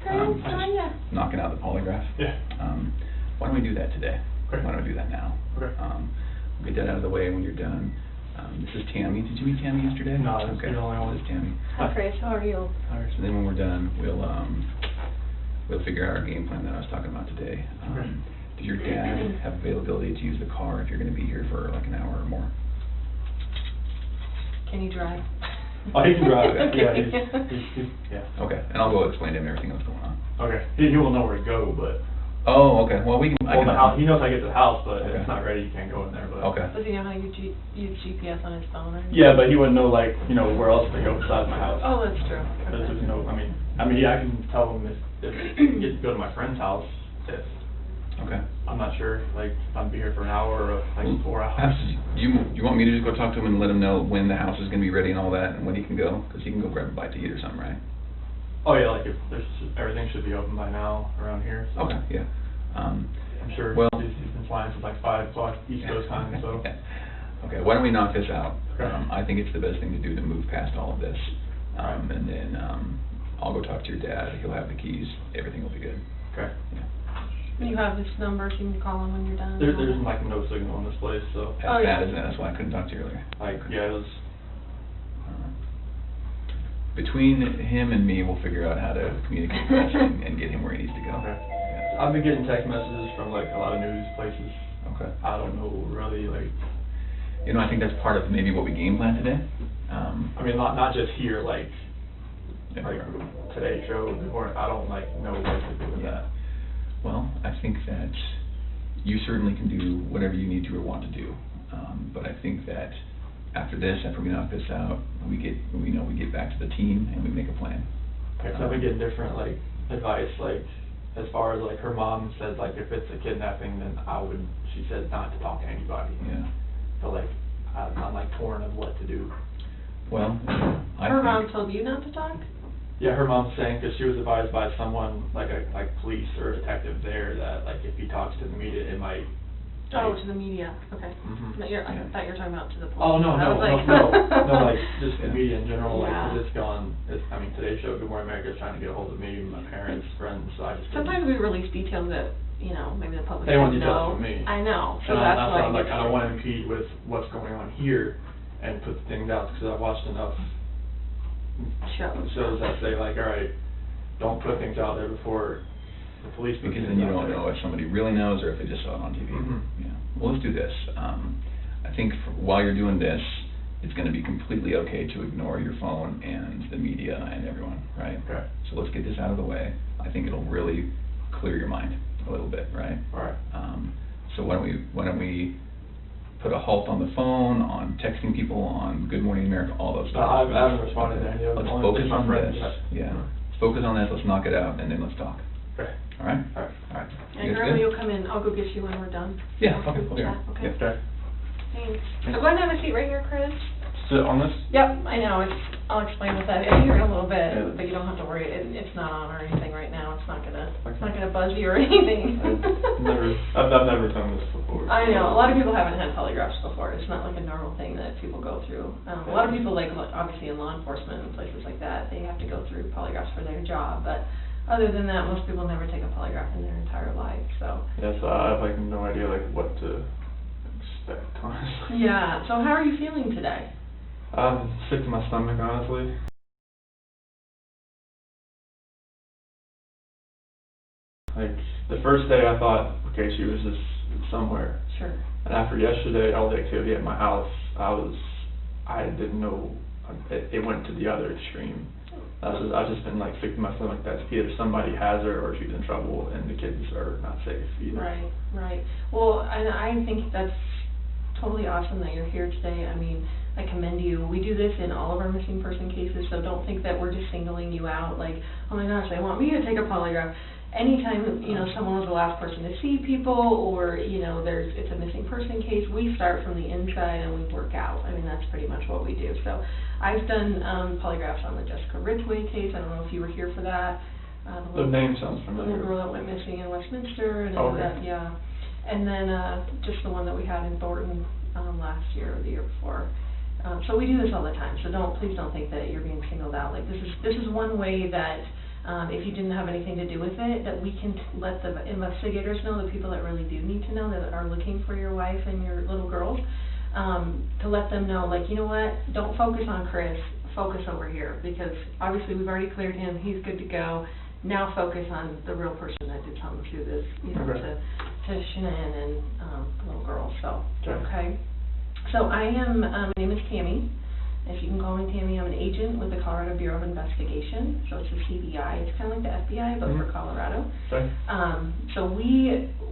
Chris, how are ya? Knocking out the polygraph. Yeah. Why don't we do that today? Okay. Why don't we do that now? Okay. We'll get that out of the way when you're done. This is Tammy. Did you meet Tammy yesterday? No, this is okay. the only one. This is Tammy. Hi Chris, how are you? Alright, so then when we're done, we'll figure out our game plan that I was talking about today. Okay. Does your dad have availability to use the car if you're gonna be here for like an hour or more? Can you drive? Oh, he can drive. Okay. Yeah, he's yeah. Okay, and I'll go explain to him everything that's going on. Okay. He will know where to go, but Oh, okay, well, we can, I well, can. the house. He knows how to get to the house, but if Okay. it's not ready, he can't go in there. But Okay. Does he know how to use GPS on his phone or anything? yeah, but he wouldn't know like where else to go besides my house. Oh, that's true. There's Okay. just no. I mean, yeah, I can tell him if he gets to go to my friend's house. If Okay. I'm not sure, like if I'm be here for an hour or like 4 hours. You want me to just go talk to him and let him know when the house is gonna be ready and all that, and when he can go? Cause he can go grab a bite to eat or something, right? Oh yeah, like if there's everything should be open by now around here. So Okay, yeah. I'm sure Well. he's been flying since like 5 o'clock East Coast time. So Okay, why don't we knock this out? Okay. I think it's the best thing to do to move past all of this. And then, I'll go talk to your dad, he'll have the keys, everything will be good. okay. Yeah. You have his number, so you can call him when you're done. There's like no signal in this place, so That's Oh, yeah. bad, isn't it? That's why I couldn't talk to you earlier. like yeah, it was. Between him and me, we'll figure out how to communicate this and get him where he needs to go. Okay. Yeah. I've been getting text messages from like a lot of news places. Okay. I don't know really like. I think that's part of maybe what we game plan today. I mean, not just here, like Yeah. Today Show. Or I don't like know what to do with that. Well, I think that you certainly can do whatever you need to or want to do. But I think that after we knock this out, we get back to the team and we make a plan. Okay, so I've been getting different like advice, like as far as like her mom said, like if it's a kidnapping, then she said not to talk to anybody. Yeah. So like I'm like torn of what to do. Well, I Her think. mom told you not to talk? Yeah, her mom's saying, because she was advised by someone, like police or a detective there, that like if he talks to the media, it might. Oh, to the media, okay. Mhm. No, I Yeah. thought you were talking about to the police. Oh, no, I no, was like- no, like just the Yeah. media in general, like, 'cause Yeah. it's gone, Today's Show, Good Morning America is trying to get a hold of me, my parents, friends, so I just. Sometimes we release details that, maybe the public They want doesn't details know. from me. I know, so And that's that's why. why I'm like, I don't wanna impede with what's going on here and put things out, because I've watched enough shows that say like, all right, don't put things out there before the police put Because things then you out don't there. know if somebody really knows or if they just saw it on TV. Mhm. Yeah. Well, let's do this. I think while you're doing this, it's gonna be completely okay to ignore your phone and the media and everyone, right? Okay. So let's get this out of the way. I think it'll really clear your mind a little bit, right? All right. So why don't we put a halt on the phone, on texting people, on Good Morning America, all those stuff. I haven't responded to any of them. Let's Only focus just my on friends. this. Yeah. Let's focus on this, let's knock it out, and then let's talk. Okay. All right? All right. All right. And You guys Grandma, good? you'll come in, I'll go get you when we're done. Yeah, okay, we'll do Yeah, it. okay. Yep. Okay. Thanks. Go ahead and have a seat right here, Chris. Sit on this? Yep, I know, I'll explain what that is here in a little bit, Yeah. but you don't have to worry, it's not on or anything right now, it's not gonna buzz you or anything. I've never done this before. I know, a lot of people haven't had polygraphs before, it's not like a normal thing that people go through. A lot of people, like, obviously in law enforcement and places like that, they have to go through polygraphs for their job, but other than that, most people never take a polygraph in their entire life, so. Yeah, so I have like no idea like what to expect, honestly. Yeah, so how are you feeling today? I'm sick to my stomach, honestly. Like, the first day I thought, okay, she was just somewhere. Sure. And after yesterday, all the activity at my house, I didn't know, it went to the other extreme. I've just been like sick to my stomach that either somebody has her or she's in trouble and the kids are not safe either. Right. Well, and I think that's totally awesome that you're here today. I mean, I commend you. We do this in all of our missing person cases, so don't think that we're just singling you out, like, oh my gosh, they want me to take a polygraph. Anytime, someone was the last person to see people, or, it's a missing person case, we start from the inside and we work out. I mean, that's pretty much what we do. So, I've done polygraphs on the Jessica Ridgway case. I don't know if you were here for that. The name sounds The familiar. little girl that went missing in Westminster and all Okay. that, yeah. And then, just the one that we had in Thornton, last year or the year before. So we do this all the time, so please don't think that you're being singled out. Like, this is one way that, if you didn't have anything to do with it, that we can let the investigators know, the people that really do need to know, that are looking for your wife and your little girls, to let them know, like, you know what, don't focus on Chris, focus over here, because obviously we've already cleared him, he's good to go. Now focus on the real person that did something to this, you know, Okay. to Shanann and the little girl, so, Okay. okay. So I am, my name is Tammy. If you can call me Tammy, I'm an agent with the Colorado Bureau of Investigation, so it's a CBI, it's kind of like the FBI, but for Colorado. Okay. So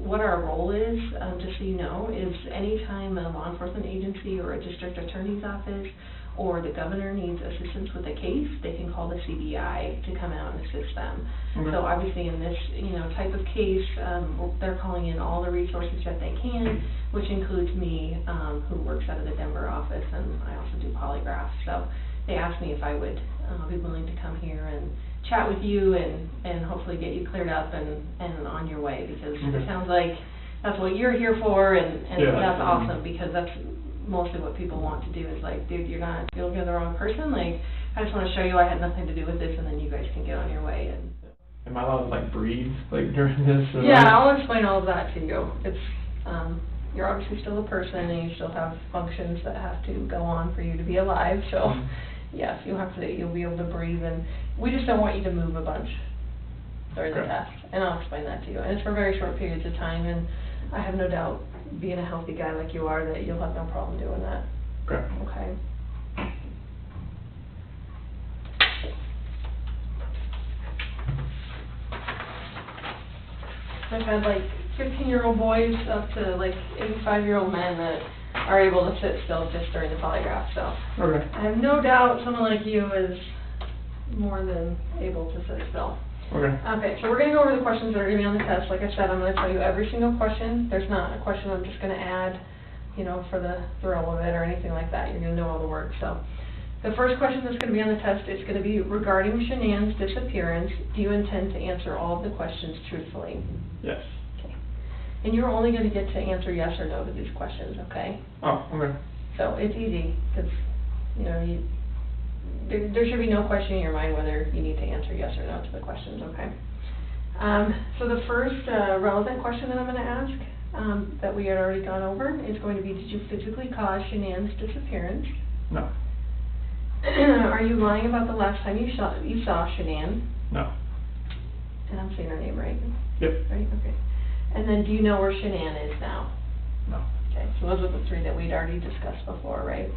what our role is, just so you know, is anytime a law enforcement agency or a district attorney's office or the governor needs assistance with a case, they can call the CBI to come out and assist them. Okay. So obviously in this, you know, type of case, they're calling in all the resources that they can, which includes me, who works out of the Denver office, and I also do polygraphs. So they asked me if I would be willing to come here and chat with you and hopefully get you cleared up and on your way, because Okay. it sounds like that's what you're here for, and Yeah, that's absolutely. awesome, because that's mostly what people want to do is like, dude, you're the wrong person, like, I just want to show you I had nothing to do with this, and then you guys can get on your way. And Am I allowed to like breathe like during this? Or yeah, like- I'll explain all of that to you. It's, you're obviously still a person, and you still have functions that have to go on for you to be alive, so, Mhm. yes, you'll be able to breathe, and we just don't want you to move a bunch during the Okay. test, and I'll explain that to you. And it's for very short periods of time, and I have no doubt, being a healthy guy like you are, that you'll have no problem doing that, Okay. okay? I've had like 15-year-old boys up to like 85-year-old men that are able to sit still just during the polygraph, so Okay. I have no doubt someone like you is more than able to sit still. Okay. Okay, so we're going to go over the questions that are going to be on the test. Like I said, I'm going to tell you every single question. There's not a question I'm just going to add, you know, for the thrill of it or anything like that. You're going to know all the words. So the first question that's going to be on the test is going to be regarding Shanann's disappearance. Do you intend to answer all of the questions truthfully? Yes. Okay. And you're only going to get to answer yes or no to these questions, okay? Oh, okay. So it's easy, because, you know, there should be no question in your mind whether you need to answer yes or no to the questions, okay? So the first relevant question that I'm going to ask, that we had already gone over, is going to be, did you physically cause Shanann's disappearance? No. Are you lying about the last time you saw Shanann? No. And I'm saying her name right? Yep. Right, okay. And then do you know where Shanann is now? No. Okay, so those are the three that we'd already discussed before, right?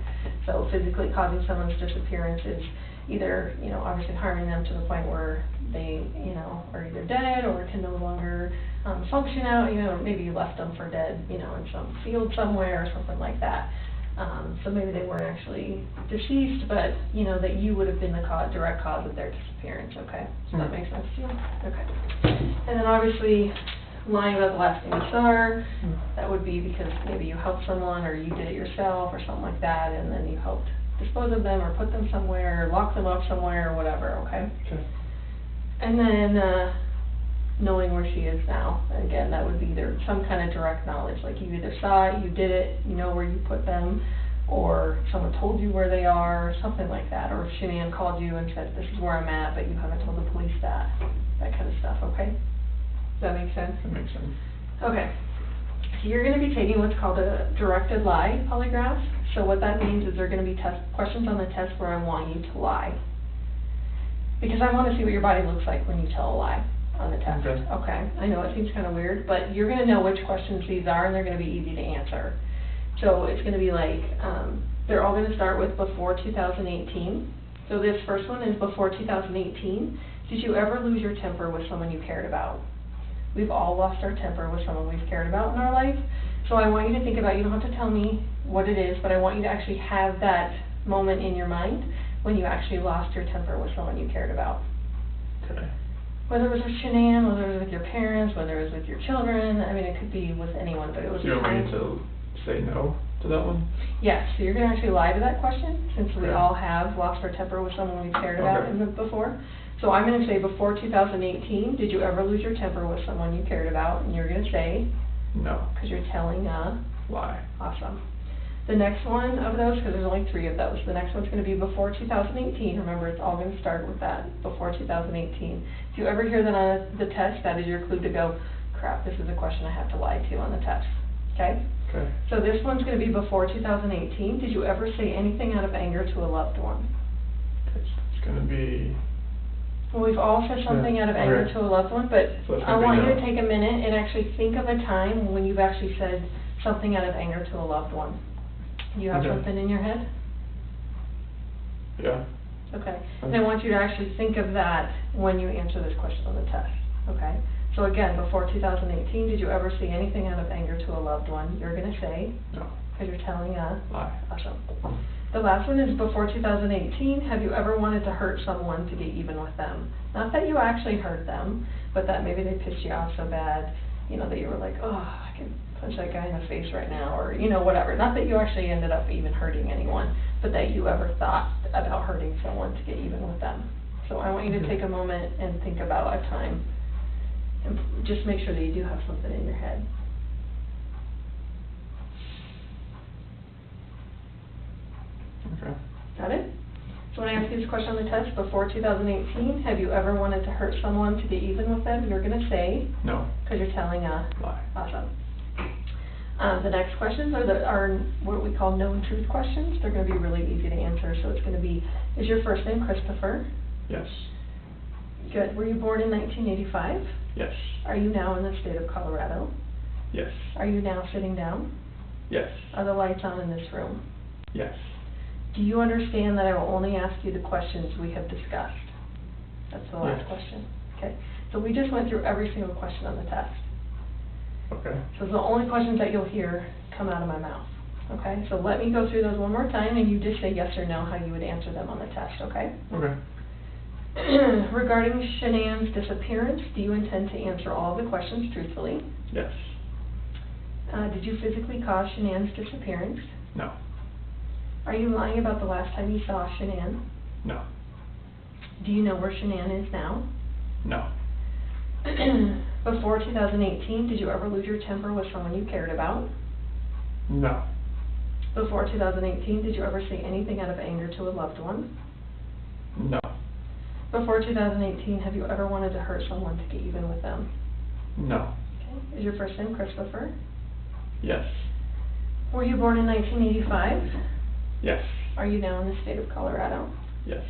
So physically causing someone's disappearance is either, you know, obviously harming them to the point where they, you know, are either dead or can no longer function out, you know, or maybe you left them for dead, you know, in some field somewhere or something like that. So maybe they weren't actually deceased, but, you know, that you would have been the direct cause of their disappearance, okay? So that makes sense to you? Okay. And then obviously, lying about the last thing you saw her, that would be because maybe you helped someone or you did it yourself or something like that, and then you helped dispose of them or put them somewhere or lock them up somewhere or whatever, okay? Okay. And then, knowing where she is now, again, that would be either some kind of direct knowledge, like you either saw it, you did it, you know where you put them, or someone told you where they are, something like that, or if Shanann called you and said, this is where I'm at, but you haven't told the police that kind of stuff, okay? Does that make sense? That makes sense. Okay. So you're going to be taking what's called a directed lie polygraph. So what that means is there are going to be questions on the test where I want you to lie. Because I want to see what your body looks like when you tell a lie on the test. Okay. Okay. I know it seems kind of weird, but you're going to know which questions these are, and they're going to be easy to answer. So it's going to be like, they're all going to start with before 2018. So this first one is before 2018. Did you ever lose your temper with someone you cared about? We've all lost our temper with someone we've cared about in our life. So I want you to think about, you don't have to tell me what it is, but I want you to actually have that moment in your mind when you actually lost your temper with someone you cared about. Okay. Whether it was with Shanann, whether it was with your parents, whether it was with your children, I mean, it could be with anyone, but it was Do you a want me time. to say no to that one? Yes, so you're going to actually lie to that question, since we Okay. all have lost our temper with someone we cared about Okay. before. So I'm going to say before 2018, did you ever lose your temper with someone you cared about? And you're going to say, No. because you're telling a Lie. awesome. The next one of those, because there's only 3 of those, the next one's gonna be before 2018. Remember, it's all gonna start with that, before 2018. If you ever hear that on the test, that is your clue to go, crap, this is a question I have to lie to on the test, okay? Okay. So this one's gonna be before 2018. Did you ever say anything out of anger to a loved one? It's gonna be, Well, we've all said something Yeah, out of anger okay. to a loved one, but So it's I gonna be want you to no. take a minute and actually think of a time when you've actually said something out of anger to a loved one. Do you have Okay. something in your head? yeah. Okay. And I want you to actually think of that when you answer this question on the test, okay? So again, before 2018, did you ever say anything out of anger to a loved one? You're gonna say, No. because you're telling a Lie. Awesome. The last one is before 2018, have you ever wanted to hurt someone to get even with them? Not that you actually hurt them, but that maybe they pissed you off so bad, you know, that you were like, oh, I can punch that guy in the face right now, or, you know, whatever. Not that you actually ended up even hurting anyone, but that you ever thought about hurting someone to get even with them. So I want you to take a moment and think about a time, and just make sure that you do have something in your head. Okay. Got it? So when I ask you this question on the test, before 2018, have you ever wanted to hurt someone to get even with them? You're gonna say, No. because you're telling a Lie. Awesome. The next questions are what we call known truth questions. They're gonna be really easy to answer, so it's gonna be, is your first name Christopher? Yes. Good. Were you born in 1985? Yes. Are you now in the state of Colorado? Yes. Are you now sitting down? Yes. Are the lights on in this room? Yes. Do you understand that I will only ask you the questions we have discussed? That's the last Yes. question. Okay. So we just went through every single question on the test. Okay. So the only questions that you'll hear come out of my mouth. Okay? So let me go through those one more time, and you just say yes or no how you would answer them on the test, okay? Okay. Regarding Shanann's disappearance, do you intend to answer all of the questions truthfully? Yes. Did you physically cause Shanann's disappearance? No. Are you lying about the last time you saw Shanann? No. Do you know where Shanann is now? No. Before 2018, did you ever lose your temper with someone you cared about? No. Before 2018, did you ever say anything out of anger to a loved one? No. Before 2018, have you ever wanted to hurt someone to get even with them? No. Okay. Is your first name Christopher? Yes. Were you born in 1985? Yes. Are you now in the state of Colorado? Yes.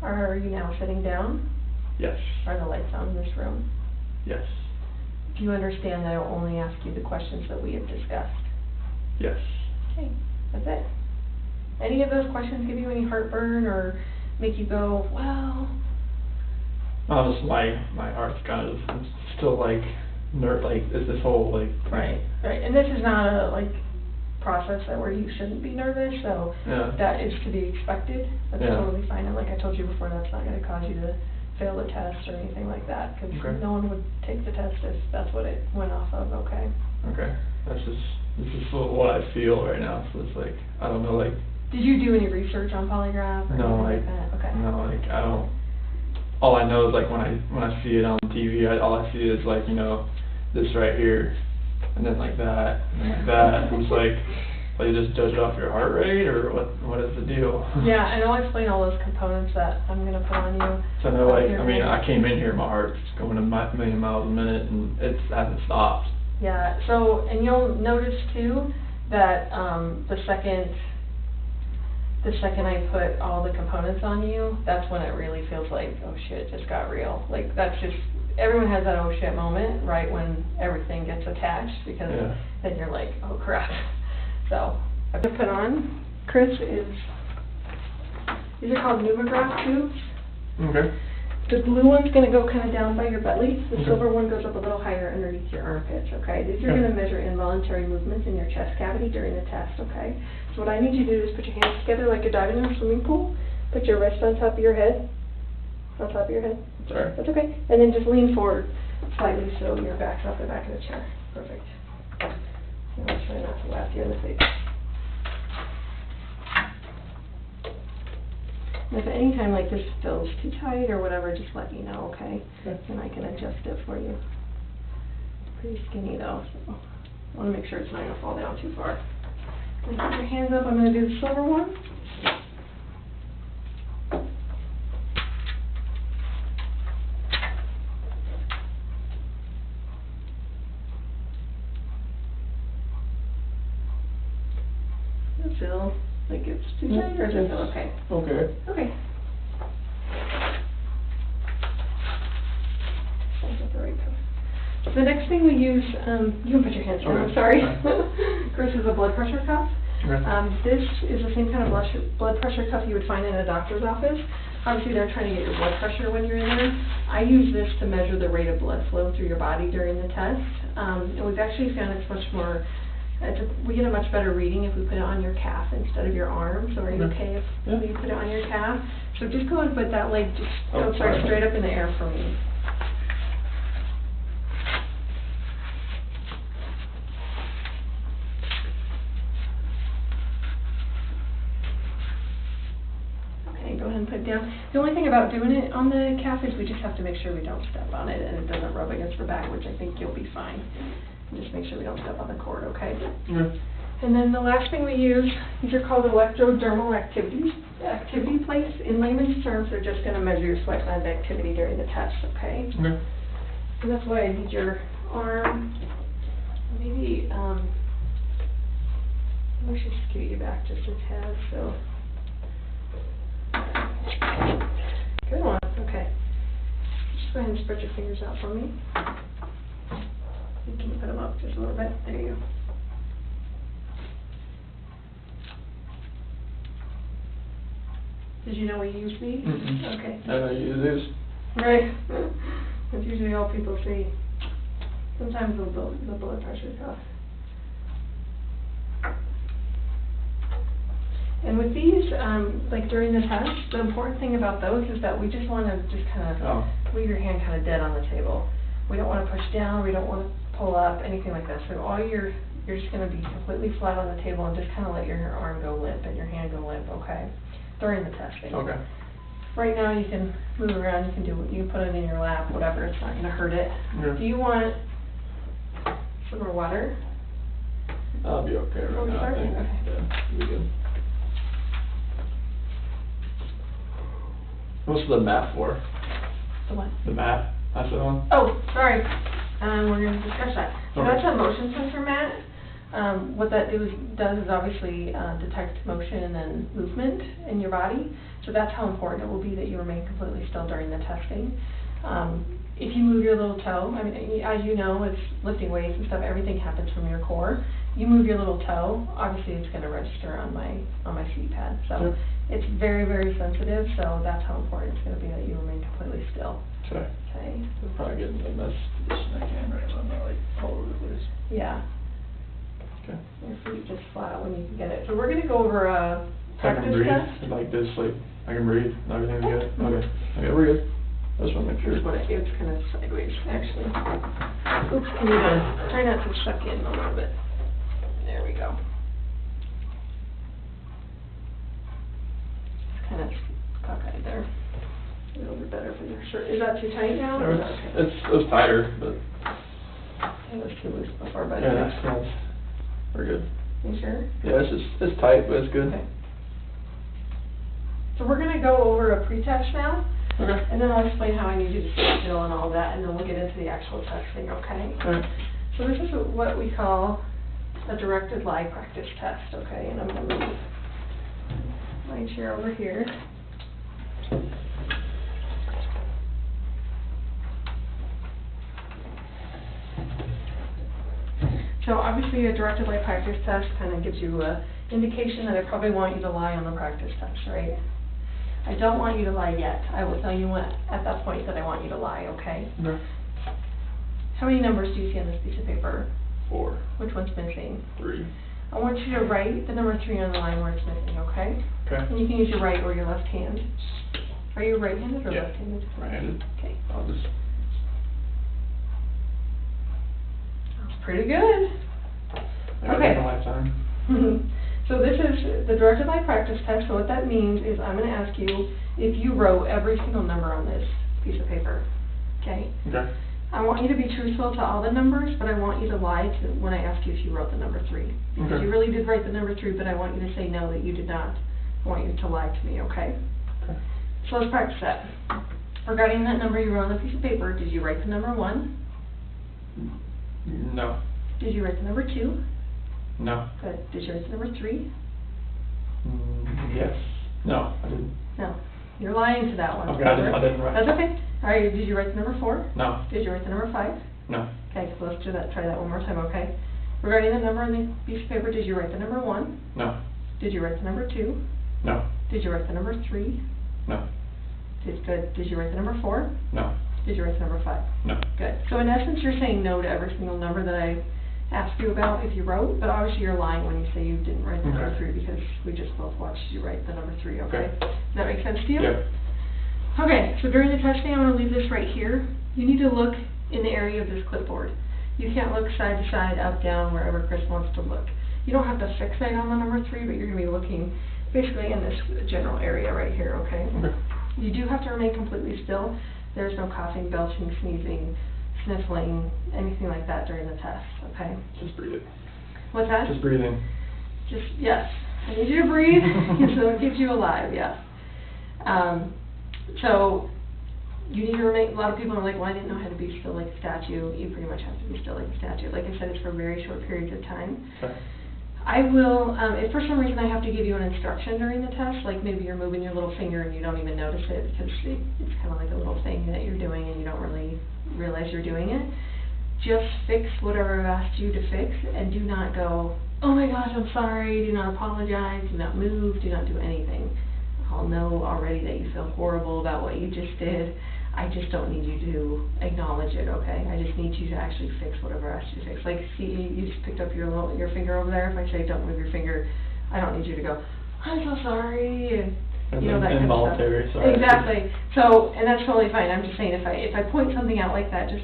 Are you now sitting down? Yes. Are the lights on in this room? Yes. Do you understand that I will only ask you the questions that we have discussed? Yes. Okay, that's it. Any of those questions give you any heartburn or make you go, well? Just my heart's kind of still like is this whole like Right. And this is not a process that where you shouldn't be nervous, so Yeah. that is to be expected. That's Yeah. totally fine. And like I told you before, that's not going to cause you to fail the test or anything like that, because Okay. no one would take the test if that's what it went off of. Okay. Okay. This is what I feel right now. So it's like I don't know Did you do any research on polygraph or No, anything like that? Okay. No, I don't. All I know is when I see it on TV, all I see is this right here, and then like that, and then like that. I'm just like you just judge it off your heart rate, or what is the deal? Yeah, and I'll explain all those components that I'm gonna put on you. So no, I came in here, my heart's going a million miles a minute, and it hasn't stopped. Yeah, so, and you'll notice too, that, the second I put all the components on you, that's when it really feels like, oh shit, it just got real. Like, that's just, everyone has that oh shit moment, right, when everything gets attached, because Yeah. then you're like, oh crap. So, I'm gonna put on, Chris, these are called pneumograph tubes. Okay. The blue one's gonna go kinda down by your belly, the Okay. silver one goes up a little higher underneath your armpits, okay? These are Okay. gonna measure involuntary movements in your chest cavity during the test, okay? So what I need you to do is put your hands together like you're diving in a swimming pool, put your wrist on top of your head, Sorry. that's okay, and then just lean forward slightly so your back's off the back of the chair, perfect. Now let's try not to laugh you in the face. And if at any time like this feels too tight or whatever, just let me know, okay? Okay. And I can adjust it for you. Pretty skinny though, so I wanna make sure it's not gonna fall down too far. Put your hands up, I'm gonna do the silver one. Does it feel like it's too tight, or does it feel okay? Okay. Okay. Sounds like the right color. The next thing we use, you can put your hands down, I'm Okay. sorry. Chris is a blood pressure cuff. Okay. This is the same kind of blood pressure cuff you would find in a doctor's office. Obviously, they're trying to get your blood pressure when you're in there. I use this to measure the rate of blood flow through your body during the test. And we've actually found it's much more, we get a much better reading if we put it on your calf instead of your arm. So are you okay if we put it on your calf? So just go and put that leg just, straight up in the air for me. Go ahead and put it down. The only thing about doing it on the calf is we just have to make sure we don't step on it and it doesn't rub against the back, which I think you'll be fine. Just make sure we don't step on the cord, okay? And then the last thing we use, these are called electrodermal activity plates. In layman's terms, they're just going to measure your sweat gland activity during the test, okay? Okay. So that's why I need your arm. Maybe, we should scoot you back just a tad, so. Good one, okay. Just go ahead and spread your fingers out for me. You can put them up just a little bit, there you go. Did you know we use these? Mm-mm. Okay. I know you use this. Right. That's usually all people see. Sometimes the blood pressure cuff. And with these, like during the test, the important thing about those is that we just want to just kind of leave your hand kind of dead on the table. We don't want to push down, we don't want to pull up, anything like that. So all you're just going to be completely flat on the table and just kind of let your arm go limp and your hand go limp, okay? During the testing. Okay. Right now you can move around, you can put it in your lap, whatever, it's not going to hurt it. Yeah. Do you want some more water? I'll be okay right now, I sorry? think. Okay. Yeah, we'll be good. What's the map for? The what? The map, that's the one? Oh, sorry, we're gonna discuss that. So Okay. that's a motion sensor mat. What that does is obviously detect motion and movement in your body. So that's how important it will be that you remain completely still during the testing. If you move your little toe, I mean, as you know, it's lifting weights and stuff, everything happens from your core. You move your little toe, obviously it's gonna register on my seat pad. So Sure. it's very, very sensitive, so that's how important it's gonna be that you remain completely still. Okay. Okay? I'm probably getting the best position I can right now, I'm not like all over the place. Yeah. Okay. Your feet just flat when you can get it. So we're gonna go over a So I can practice breathe, test. like this, like, I can breathe, and everything's good? Okay, okay, we're good. I just wanna make sure. Here's what it's kind of sideways, actually. Oops, and you gotta try not to suck in a little bit. There we go. It's kind of cockeyed there. A little bit better for your shirt. Is that too tight now? or is that okay? It's tighter, but, It was too loose before, but. yeah, we're good. You sure? Yeah, it's tight, but it's good. Okay. So we're gonna go over a pre-test now. Okay. And then I'll explain how I need you to sit still and all that, and then we'll get into the actual testing, okay? Alright. So this is what we call a directed lie practice test, okay? And I'm going to move my chair over here. So obviously a directed lie practice test kind of gives you an indication that I probably want you to lie on the practice test, right? I don't want you to lie yet. I will tell you at that point that I want you to lie, okay? Okay. How many numbers do you see on this piece of paper? 4, Which one's missing? 3. I want you to write the number 3 on the line where it's missing, okay? Okay. And you can use your right or your left hand. Are you right-handed or Yeah. left-handed? Right-handed. Okay. I'll just. That's pretty good. I got Okay. it in my lifetime. So this is the directed lie practice test. So what that means is I'm going to ask you if you wrote every single number on this piece of paper, okay? Okay. I want you to be truthful to all the numbers, but I want you to lie to when I ask you if you wrote the number 3. Because Okay. you really did write the number 3, but I want you to say no, that you did not. I want you to lie to me, okay? Okay. So let's practice that. Regarding that number you wrote on the piece of paper, did you write the number 1? No. Did you write the number 2? No. Good. Did you write the number 3? Yes. No, I didn't. No. You're lying to that one. Okay, I didn't write. That's okay. All right, did you write the number 4? No. Did you write the number 5? No. Okay, so let's do that, try that one more time, okay? Regarding the number on the piece of paper, did you write the number 1? No. Did you write the number 2? No. Did you write the number 3? No. Good. Did you write the number 4? No. Did you write the number 5? No. Good. So in essence, you're saying no to every single number that I asked you about if you wrote, but obviously you're lying when you say you didn't write the number Okay. 3 because we just both watched you write the number 3, okay? Okay. Does that make sense to you? Yep. Okay, so during the testing, I'm going to leave this right here. You need to look in the area of this clipboard. You can't look side to side, up, down, wherever Chris wants to look. You don't have to fixate on the number 3, but you're going to be looking basically in this general area right here, okay? Okay. You do have to remain completely still. There's no coughing, belching, sneezing, sniffling, anything like that during the test, okay? Just breathe it. What's that? Just breathing. Just, yes. I need you to breathe, so it keeps you alive, yes. So, you need to remain, a lot of people are like, well, I didn't know how to be still like a statue. You pretty much have to be still like a statue. Like I said, it's for very short periods of time. Okay. I will, if for some reason I have to give you an instruction during the test, like maybe you're moving your little finger and you don't even notice it because it's kind of like a little thing that you're doing and you don't really realize you're doing it, just fix whatever I've asked you to fix and do not go, oh my gosh, I'm sorry, do not apologize, do not move, do not do anything. I'll know already that you feel horrible about what you just did. I just don't need you to acknowledge it, okay? I just need you to actually fix whatever I asked you to fix. Like, see, you just picked up your finger over there. If I say don't move your finger, I don't need you to go, I'm so sorry, and you know, that kind of stuff. Involuntary, sorry. Exactly. So, and that's totally fine. I'm just saying if I point something out like that, just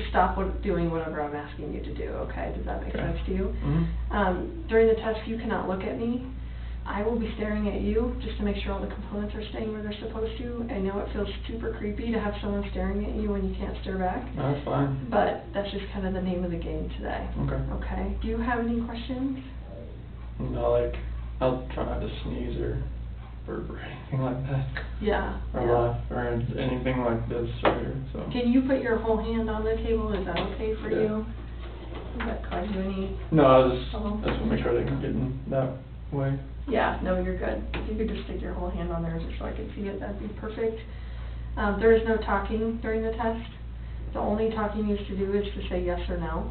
stop doing whatever I'm asking you to do, okay? Does that make Okay. sense to you? Mm-hmm. During the test, you cannot look at me. I will be staring at you just to make sure all the components are staying where they're supposed to. I know it feels super creepy to have someone staring at you when you can't stare back, No, that's fine. but that's just kind of the name of the game today. Okay. Okay? Do you have any questions? No, like, I'll try not to sneeze or burp or anything like that. Yeah. Or laugh or anything like this right here, so. Can you put your whole hand on the table? Is that okay for Yeah. you? Does that cause you any? No, I just Oh. want to make sure they can get in that way. Yeah, no, you're good. If you could just stick your whole hand on there just so I could see it, that'd be perfect. There is no talking during the test. The only talking you have to do is to say yes or no.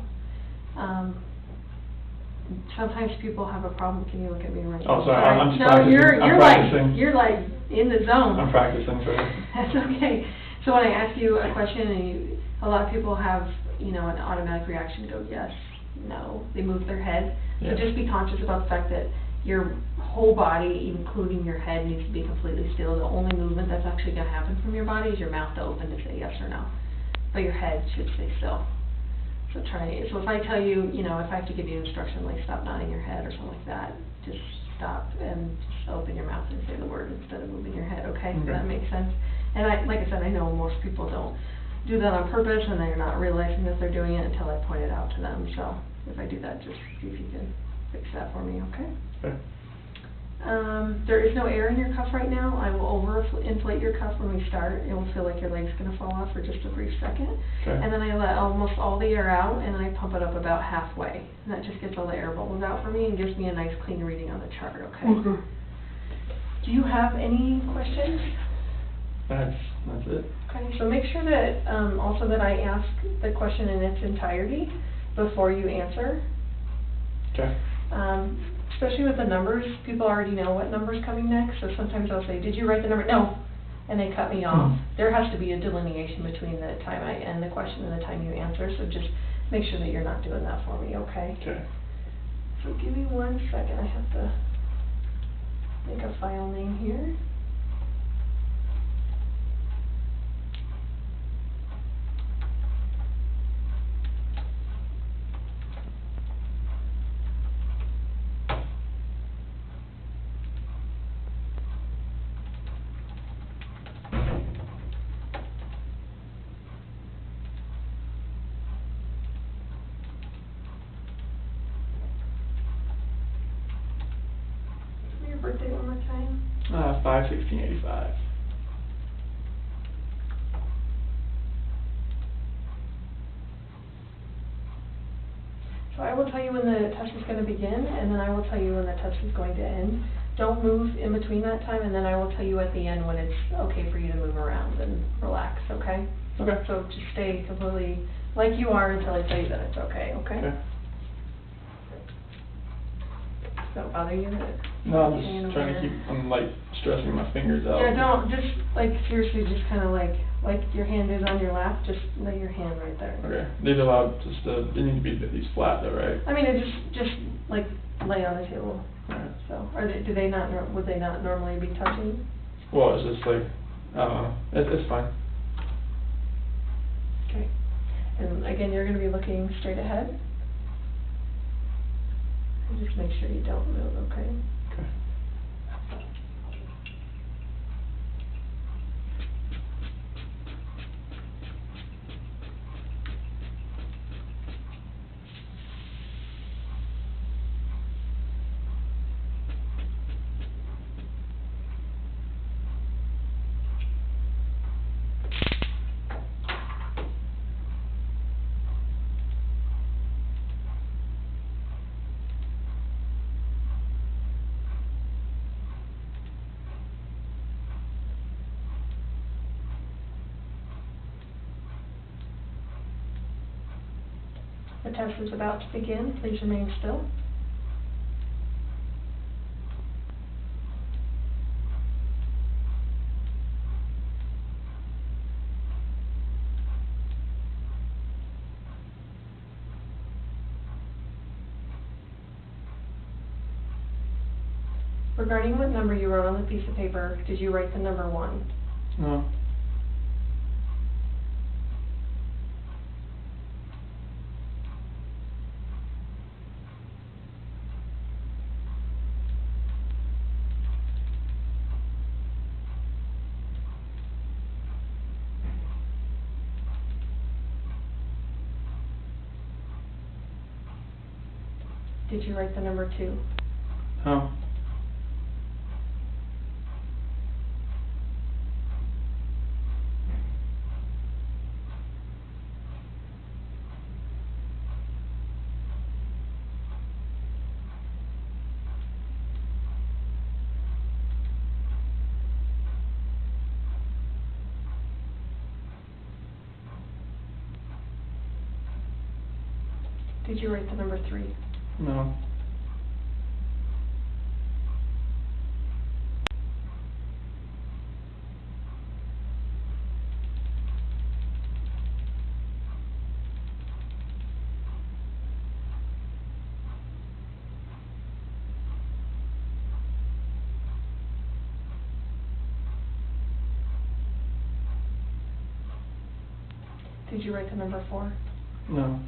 Sometimes people have a problem. Can you look at me right now? Oh, sorry, I'm just No, practicing. you're I'm practicing. like, you're like in the zone. I'm practicing, sorry. That's okay. So when I ask you a question and a lot of people have, you know, an automatic reaction to go yes, no. They move their head. Yeah. So just be conscious about the fact that your whole body, including your head, needs to be completely still. The only movement that's actually going to happen from your body is your mouth to open to say yes or no. But your head should stay still. So so if I tell you, you know, if I have to give you instruction like stop nodding your head or something like that, just stop and just open your mouth and say the word instead of moving your head, okay? Does that make sense? And like I said, I know most people don't do that on purpose and they're not realizing that they're doing it until I point it out to them. So if I do that, just see if you can fix that for me, okay? Okay. There is no air in your cuff right now. I will over-inflate your cuff when we start. It will feel like your leg's going to fall off for just a brief second. Okay. And then I let almost all the air out, and then I pump it up about halfway. And that just gets all the air bubbles out for me and gives me a nice clean reading on the chart, okay? Okay. Do you have any questions? That's it. Okay, so make sure that, also that I ask the question in its entirety before you answer. Okay. Especially with the numbers, people already know what number's coming next, so sometimes I'll say, did you write the number? No. And they cut me off. There has to be a delineation between the time I end the question and the time you answer, so just make sure that you're not doing that for me, okay? Okay. So give me 1 second, I have to make a file name here. 5/16/85. So I will tell you when the test is going to begin, and then I will tell you when the test is going to end. Don't move in between that time, and then I will tell you at the end when it's okay for you to move around and relax, okay? Okay. So just stay completely like you are until I tell you that it's okay, okay? Okay. Don't bother you? No, I'm just trying to keep, I'm like stressing my fingers out. Yeah, don't, just like seriously, just kind of like your hand is on your lap, just lay your hand right there. Okay. These allowed just to, they need to be at least flat though, right? I mean, it just like lay on the table. Alright. So, do they not, would they not normally be touching? Well, it's just like, I don't know, it's fine. Okay. And again, you're going to be looking straight ahead. And just make sure you don't move, okay? Okay. The test is about to begin. Please remain still. Regarding what number you wrote on the piece of paper, did you write the number 1? No. Did you write the number 2? No. Did you write the number 3? No. Did you write the number 4? No.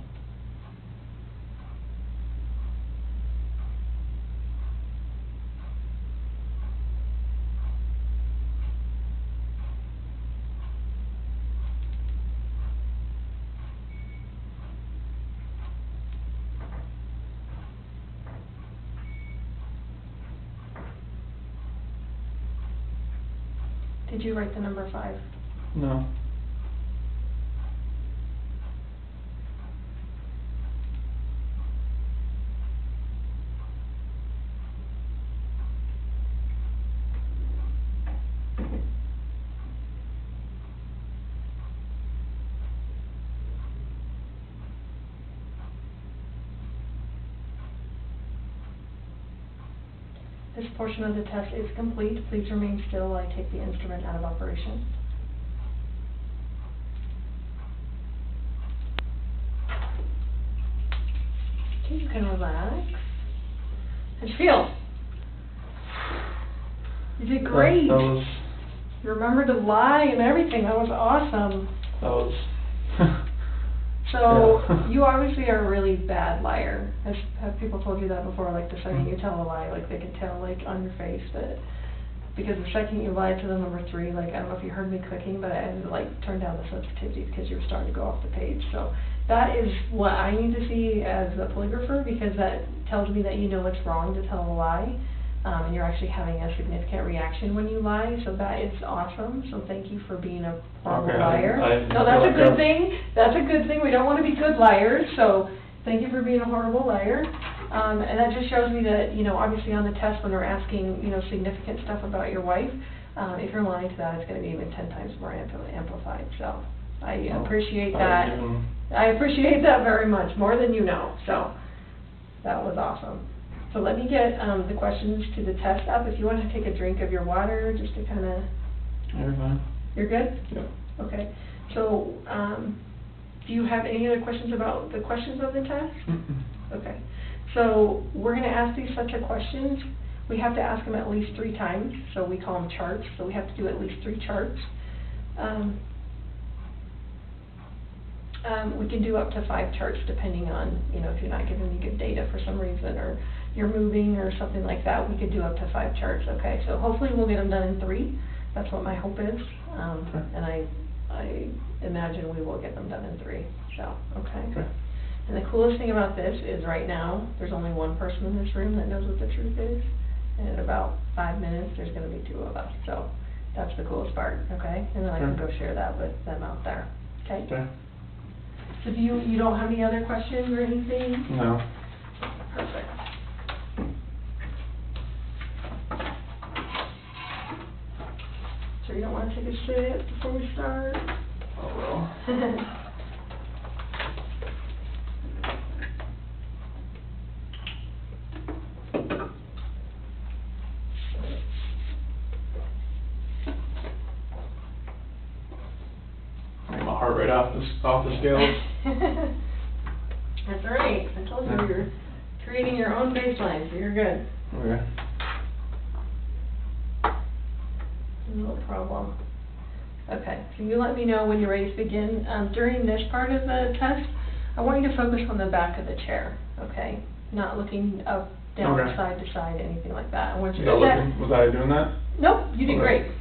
Did you write the number 5? No. This portion of the test is complete. Please remain still while I take the instrument out of operation. Okay, you can relax. How'd you feel? You did great. That was, You remembered to lie and everything. That was awesome. that was, So, Yeah. you obviously are a really bad liar. Have people told you that before? Like, the second you tell a lie, like, they can tell, like, on your face that, because the second you lied to the number 3, like, I don't know if you heard me clicking, but I had to, like, turn down the sensitivity because you were starting to go off the page. So, that is what I need to see as a polygrapher, because that tells me that you know it's wrong to tell a lie. and you're actually having a significant reaction when you lie, so that is awesome, so thank you for being a horrible Okay, liar. I No, that's a feel like good I'm- thing, that's a good thing, we don't wanna be good liars, so thank you for being a horrible liar. And that just shows me that, you know, obviously on the test when we're asking, you know, significant stuff about your wife, if you're lying to that, it's gonna be even 10 times more amplified, so I Oh, appreciate I that. didn't even- I appreciate that very much, more than you know, so that was awesome. So let me get, the questions to the test up, if you wanna take a drink of your water, just to kinda, You're fine. you're good? Yep. Okay, so, do you have any other questions about the questions of the test? Okay, so we're gonna ask these sets of questions. We have to ask them at least 3 times, so we call them charts, so we have to do at least 3 charts. We can do up to 5 charts depending on, you know, if you're not giving me good data for some reason, or you're moving or something like that, we could do up to 5 charts, okay? So hopefully we'll get them done in 3, that's what my hope is. Okay. And I imagine we will get them done in 3, so, okay? Okay. And the coolest thing about this is right now, there's only one person in this room that knows what the truth is. And in about 5 minutes, there's gonna be 2 of us, so that's the coolest part, okay? And then I can go share that with them out there, okay? Okay. So do you don't have any other questions or anything? No. Perfect. So you don't wanna take a sip before we start? Oh, well. Make my heart rate off the scales. That's all right, I told you Yeah. you're creating your own baseline, so you're good. Okay. No problem. Okay, so you let me know when you're ready to begin. During this part of the test, I want you to focus on the back of the chair, okay? Not looking up, down, Okay. side to side, anything like that. I want you Was to... I doing that? Nope, you did Okay. great.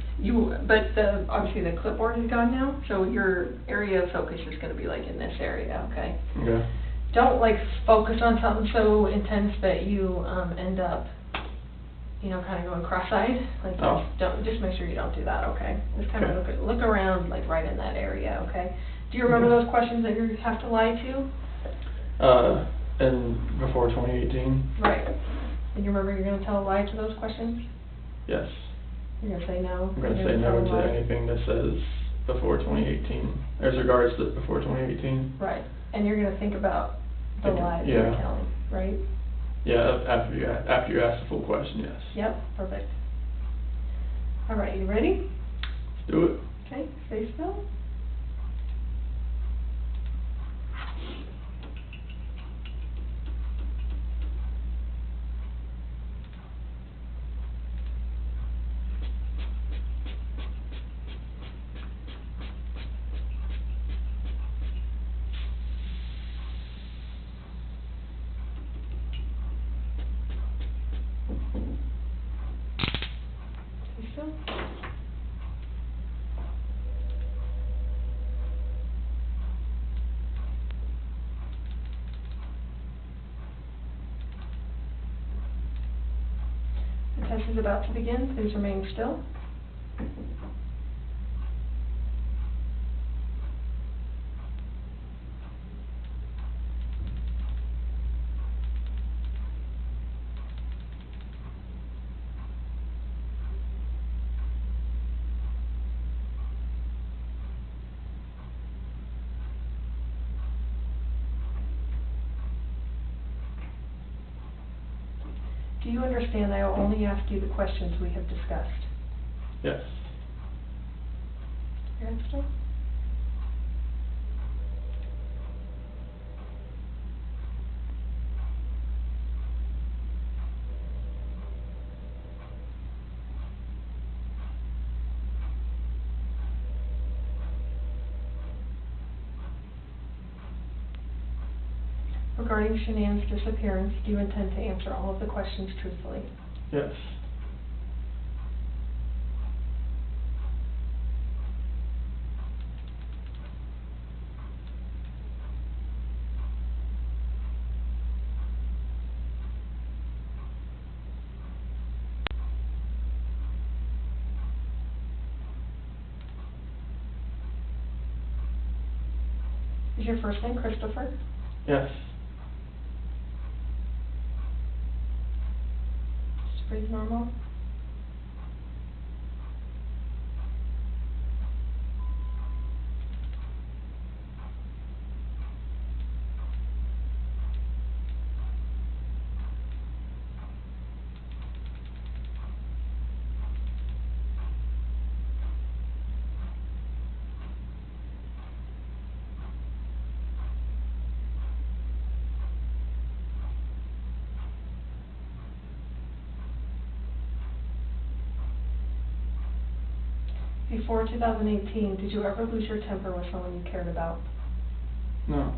But obviously the clipboard is gone now, so your area of focus is gonna be like in this area, okay? Okay. Don't like focus on something so intense that you, end up, you know, kinda going cross-eyed. Like, Oh. just make sure you don't do that, okay? Just kinda Okay. look around, like, right in that area, okay? Do you remember Okay. those questions that you have to lie to? And before 2018? Right. And you remember you're gonna tell a lie to those questions? Yes. You're gonna say no? I'm gonna You're say tell no a to lie? anything that says before 2018, as regards to before 2018. Right, and you're gonna think about the Think- lies you're yeah. telling, right? Yeah, after you ask the full question, yes. Yep, perfect. All right, you ready? Let's do it. Okay, stay still. Stay still. The test is about to begin. Please remain still. Do you understand I will only ask you the questions we have discussed? Yes. You understand? Regarding Shanann's disappearance, do you intend to answer all of the questions truthfully? Yes. your first name Christopher? Yes. Just breathe normal. Before 2018, did you ever lose your temper with someone you cared about? No.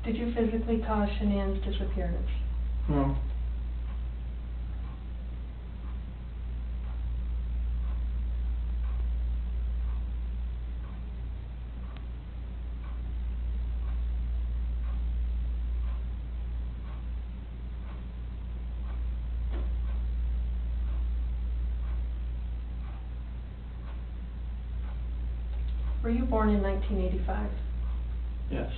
Did you physically cause Shanann's disappearance? No. Were you born in 1985? Yes.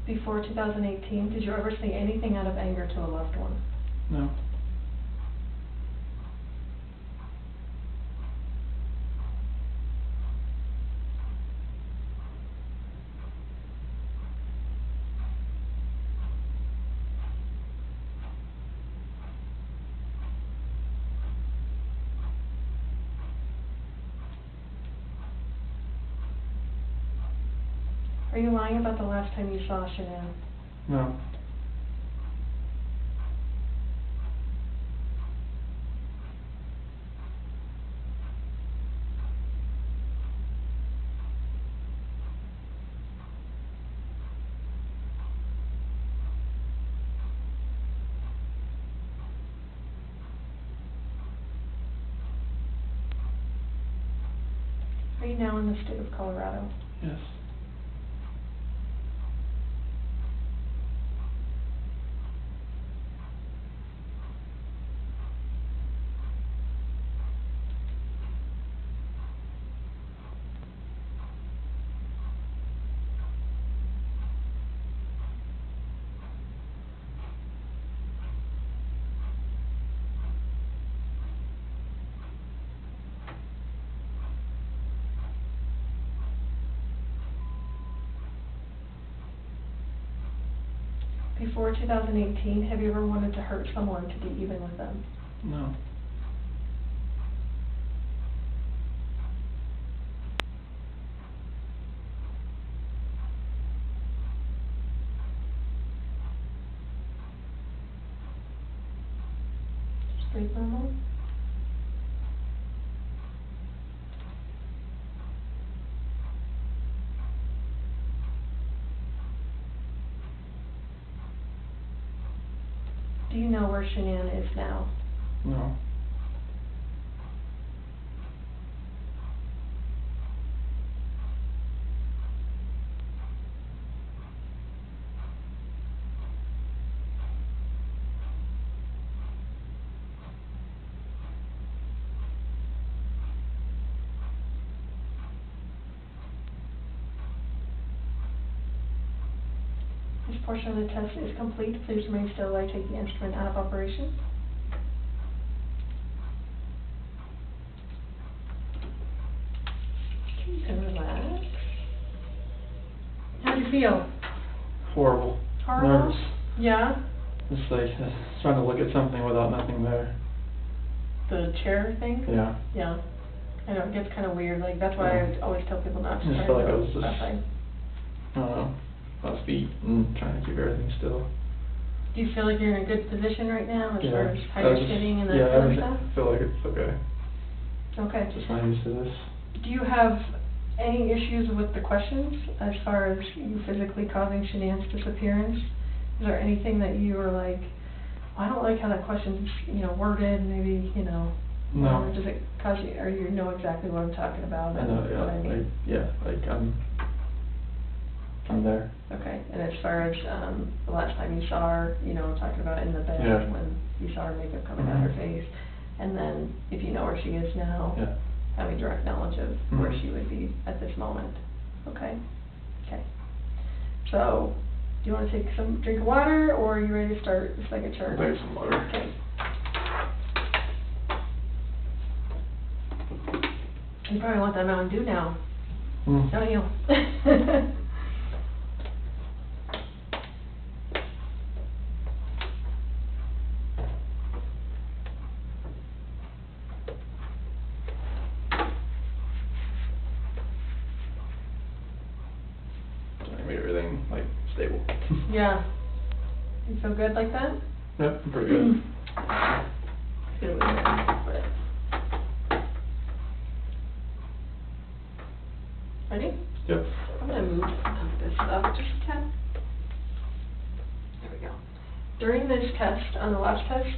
Before 2018, did you ever say anything out of anger to a loved one? No. Are you lying about the last time you saw Shanann? No. Are you now in the state of Colorado? Yes. Before 2018, have you ever wanted to hurt someone to get even with them? No. Just breathe normal. Do you know where Shanann is now? No. This portion of the test is complete. Please remain still while I take the instrument out of operation. You can relax. How do you feel? Horrible. Horrible? Nervous. Yeah? Just like trying to look at something without nothing there. the chair thing? Yeah. Yeah. I know, it gets kind of weird, like, that's why I always tell people not to I try just to felt like I go was just, outside. I don't know, my feet and trying to keep everything still. Do you feel like you're in a good position right now as Yeah. far as how I you're just- sitting and that yeah, kind of everything- stuff? I feel like it's okay. Okay. Just not used to this. Do you have any issues with the questions as far as you physically causing Shanann's disappearance? Is there anything that you are like, I don't like how that question's, worded, maybe, No. does it cause you, or you know exactly what I'm talking about? I know, and what I mean? I'm there. Okay, and as far as, the last time you saw her, talking about in the bed, Yeah. when you saw her makeup coming out her Mhm. face, and then if you know where she is now, Yeah. having direct knowledge of where Mhm. she would be at this moment. Okay? Okay. So, do you wanna take some drink of water, or are you ready to start the second chart? I'll take some water. Okay. You probably want that Mountain Dew now, Mm. don't you? I made everything, like, stable. Yeah. You feel good like that? Yep, I'm pretty good. Good with that, but. Ready? Yep. I'm gonna move this up just a tad. There we go. During this test, on the last test,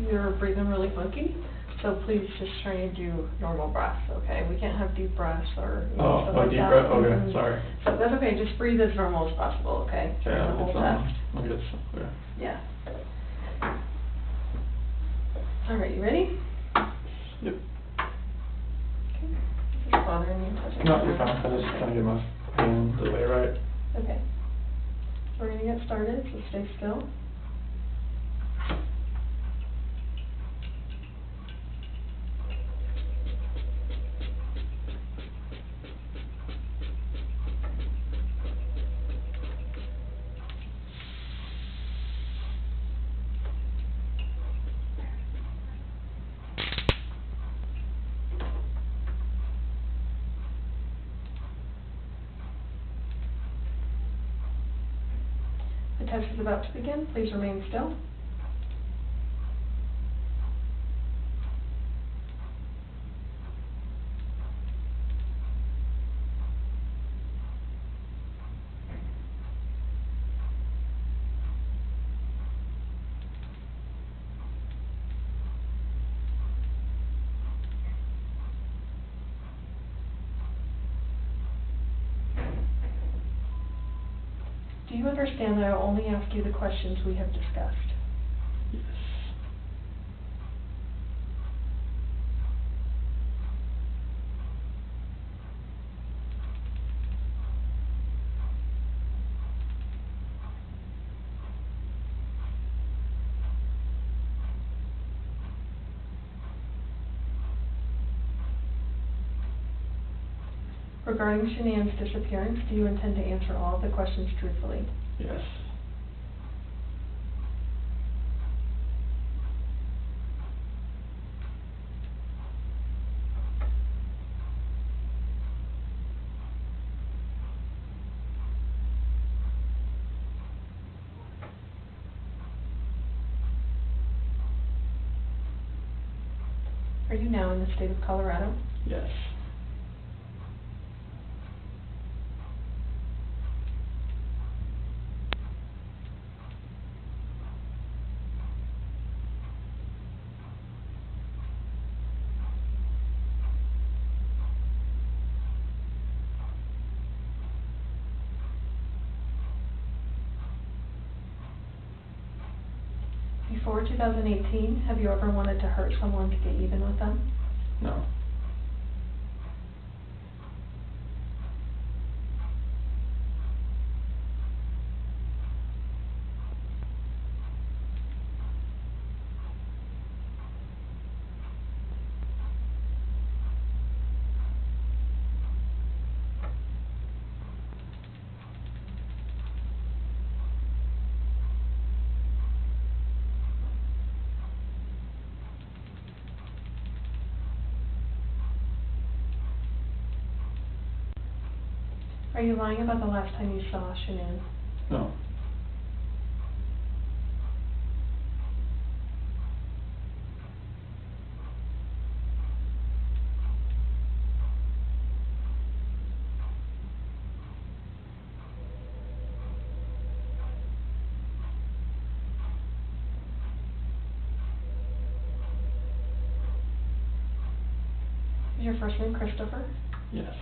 you're breathing really funky, so please just try and do normal breaths, okay? We can't have deep breaths or, stuff like deep that. breath, okay, Mhm. sorry. So that's okay, just breathe as normal as possible, okay? Okay, During the whole test. I'll get some, okay. Yeah. All right, you ready? Yep. Okay. Is this bothering you touching? No, you're fine, I just trying to get my hand the way right. Okay. So we're gonna get started, so stay still. The test is about to begin. Please remain still. Do you understand that I will only ask you the questions we have discussed? Yes. Regarding Shanann's disappearance, do you intend to answer all of the questions truthfully? Yes. Are you now in the state of Colorado? Yes. Before 2018, have you ever wanted to hurt someone to get even with them? No. Are you lying about the last time you saw Shanann? No. Is your first name Christopher? Yes.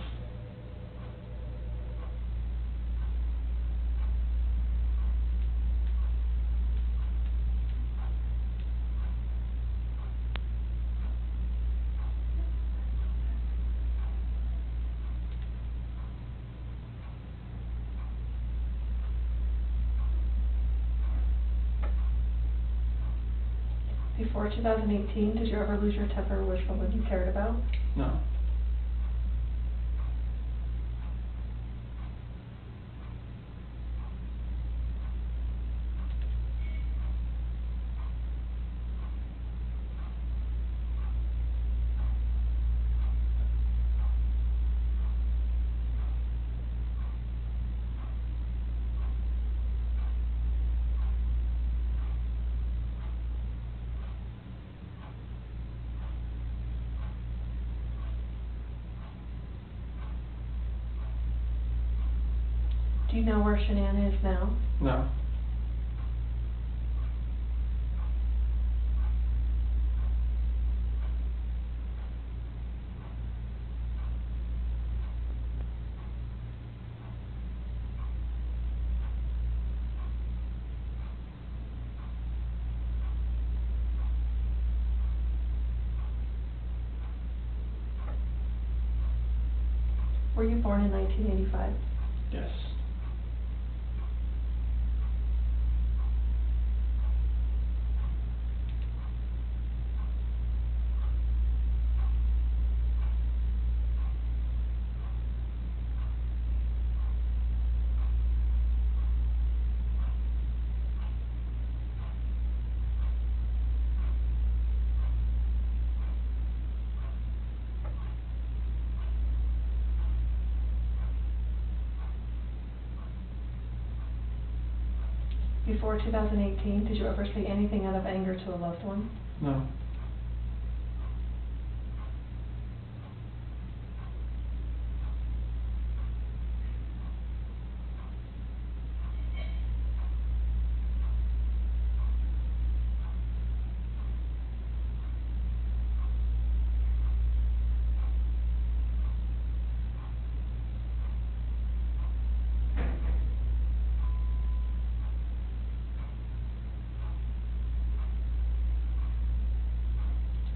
Before 2018, did you ever lose your temper with someone you cared about? No. Do you know where Shanann is now? No. Were you born in 1985? Yes. Before 2018, did you ever say anything out of anger to a loved one? No.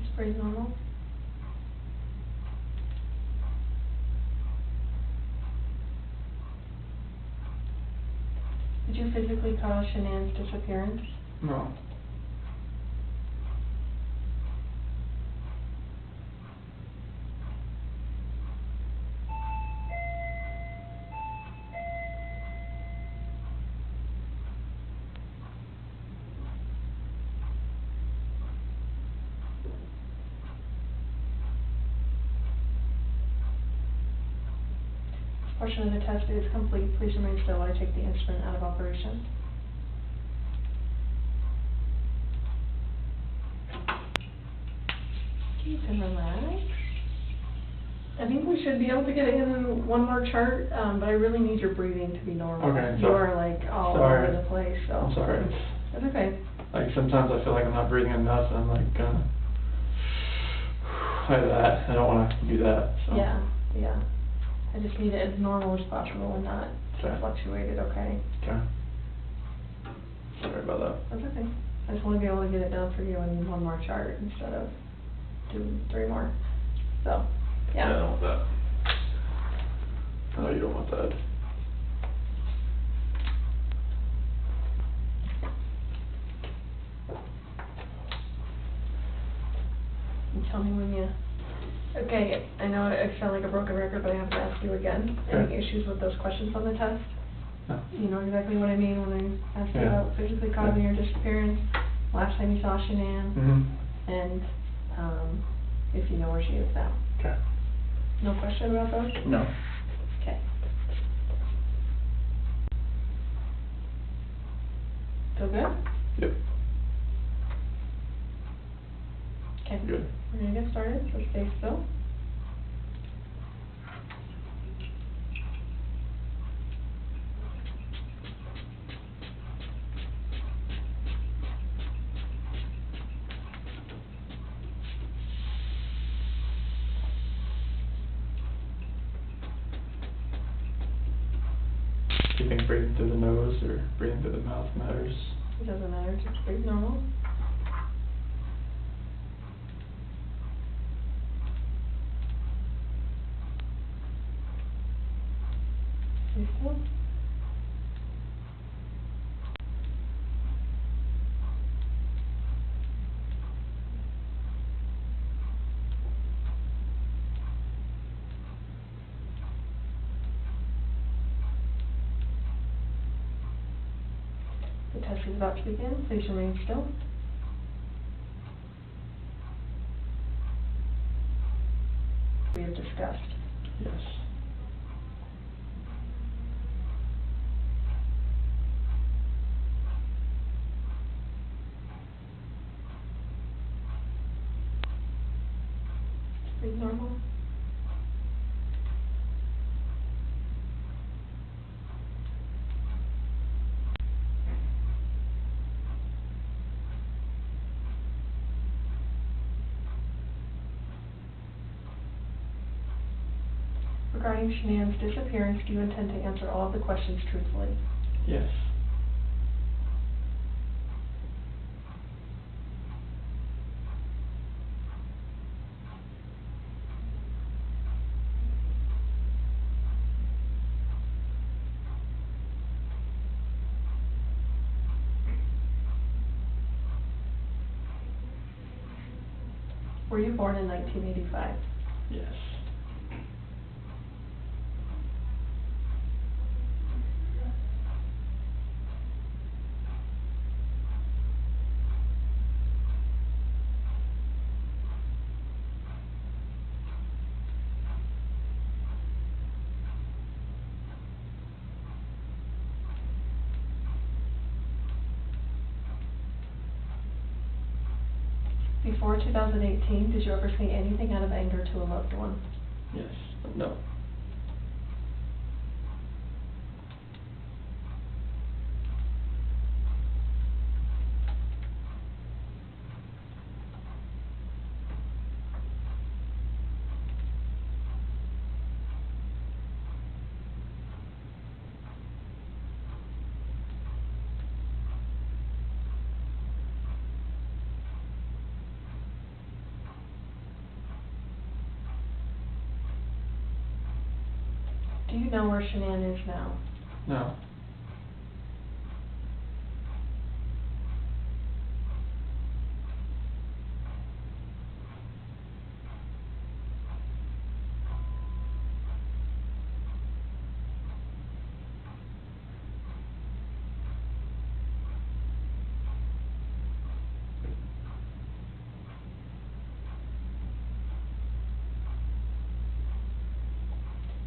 Just breathe normal. Did you physically cause Shanann's disappearance? No. This portion of the test is complete. Please remain still while I take the instrument out of operation. You can relax. I think we should be able to get in one more chart, but I really need your breathing to be normal. Okay, You sorry. are like all Sorry. over the place, so. I'm sorry. That's okay. Like sometimes I feel like I'm not breathing enough and I'm like like that. I don't want to do that. So. Yeah, yeah. I just need it as normal as possible and not Okay. fluctuated, okay? Okay. Sorry about that. That's okay. I just want to be able to get it done for you in one more chart instead of doing 3 more. So, yeah. I don't want that. I know you don't want that. And tell me when you, okay, I know I sound like a broken record, but I have to ask you again. Any Okay. issues with those questions on the test? No. You know exactly what I mean when I ask you Yeah. about physically causing your disappearance, last time you saw Shanann, Mhm. and, if you know where she is now. Okay. No question about those? No. Okay. Still good? Yep, Okay. good. We're gonna get started, so stay still. Do you think breathing through the nose or breathing through the mouth matters? It doesn't matter, just breathe normal. Stay still. The test is about to begin, please remain still. We have discussed. Yes. Breathe normal. Regarding Shanann's disappearance, do you intend to answer all of the questions truthfully? Yes. Were you born in 1985? Yes. Before 2018, did you ever say anything out of anger to a loved one? Yes. No. Do you know where Shanann is now? No.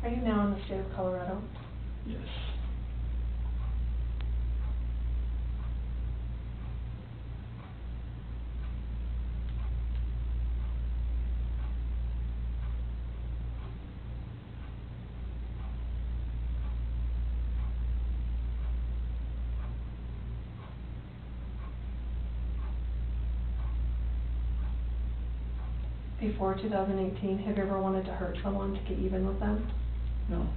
Are you now in the state of Colorado? Yes. Before 2018, have you ever wanted to hurt someone to get even with them? No.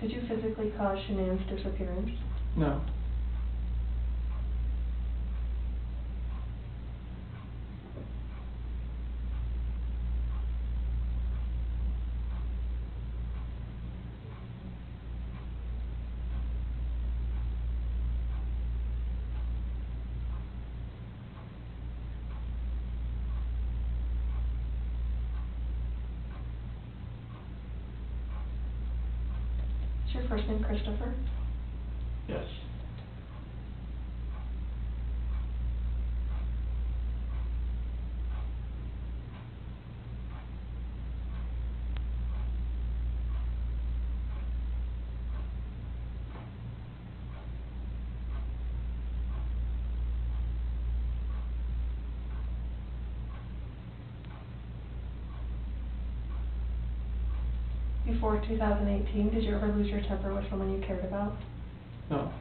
Did you physically cause Shanann's disappearance? No. first name Christopher? Yes. Before 2018, did you ever lose your temper with someone you cared about? No.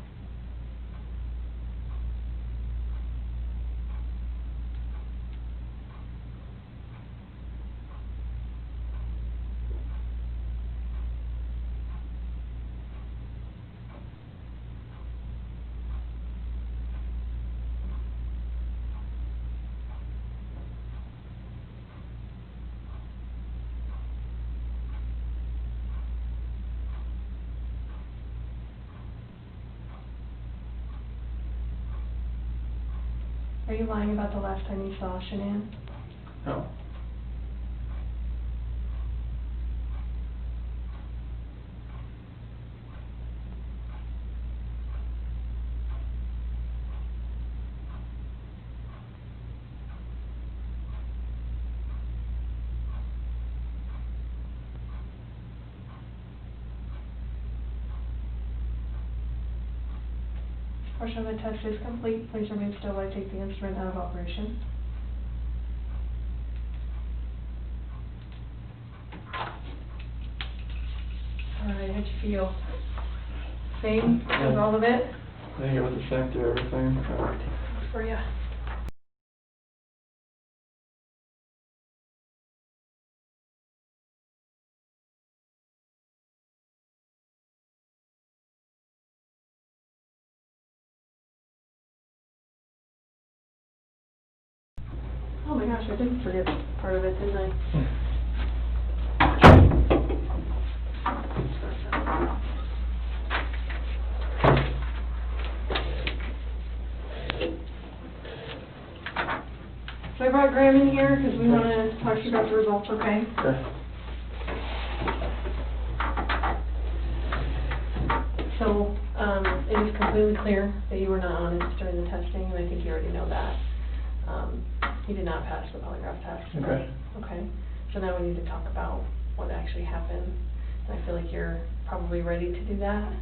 Are you lying about the last time you saw Shanann? No. Portion of the test is complete. Please remain still while I take the instrument out of operation. All right, how'd you feel? Same as all of it? I think it was the same through everything. For you. Oh my gosh, I did forget part of it, didn't I? So I brought Graham in here because we want to talk to you about the results, okay? Okay. So, it is completely clear that you were not honest during the testing, and I think you already know that. You did not pass the polygraph test. Okay. Okay, so now we need to talk about what actually happened, and I feel like you're probably ready to do that.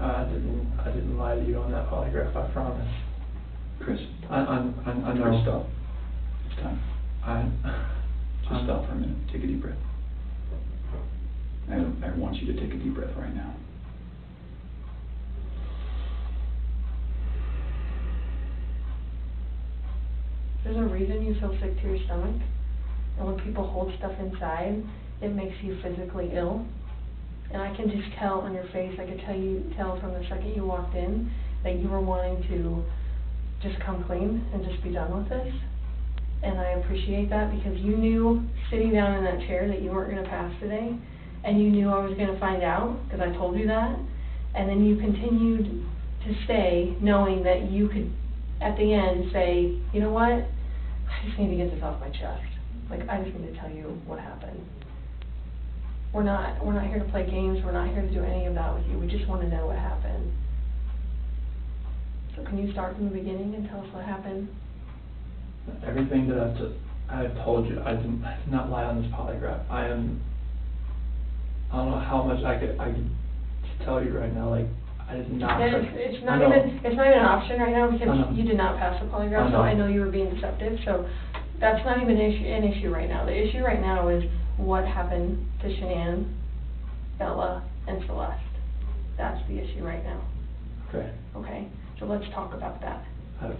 I didn't lie to you on that polygraph, I promise. Chris? I know. Chris, stop. It's time. Just I'm- stop for a minute. Take a deep breath. I want you to take a deep breath right now. There's a reason you feel sick to your stomach, and when people hold stuff inside, it makes you physically ill. And I can just tell on your face, I could tell from the second you walked in, that you were wanting to just come clean and just be done with this. And I appreciate that, because you knew sitting down in that chair that you weren't gonna pass today, and you knew I was gonna find out, because I told you that. And then you continued to stay, knowing that you could, at the end, say, you know what? I just need to get this off my chest. Like, I just need to tell you what happened. We're not here to play games, we're not here to do any of that with you, we just wanna know what happened. So can you start from the beginning and tell us what happened? Everything that I have told you, I did not lie on this polygraph. I don't know how much I could tell you right now, like, I did not. It's not I know. even an option right now, I know. because you did not pass the polygraph, I so know. I know you were being deceptive, so that's not even an issue right now. The issue right now is what happened to Shanann, Bella, and Celeste. That's the issue right now, Okay. okay? So let's talk about that. I've-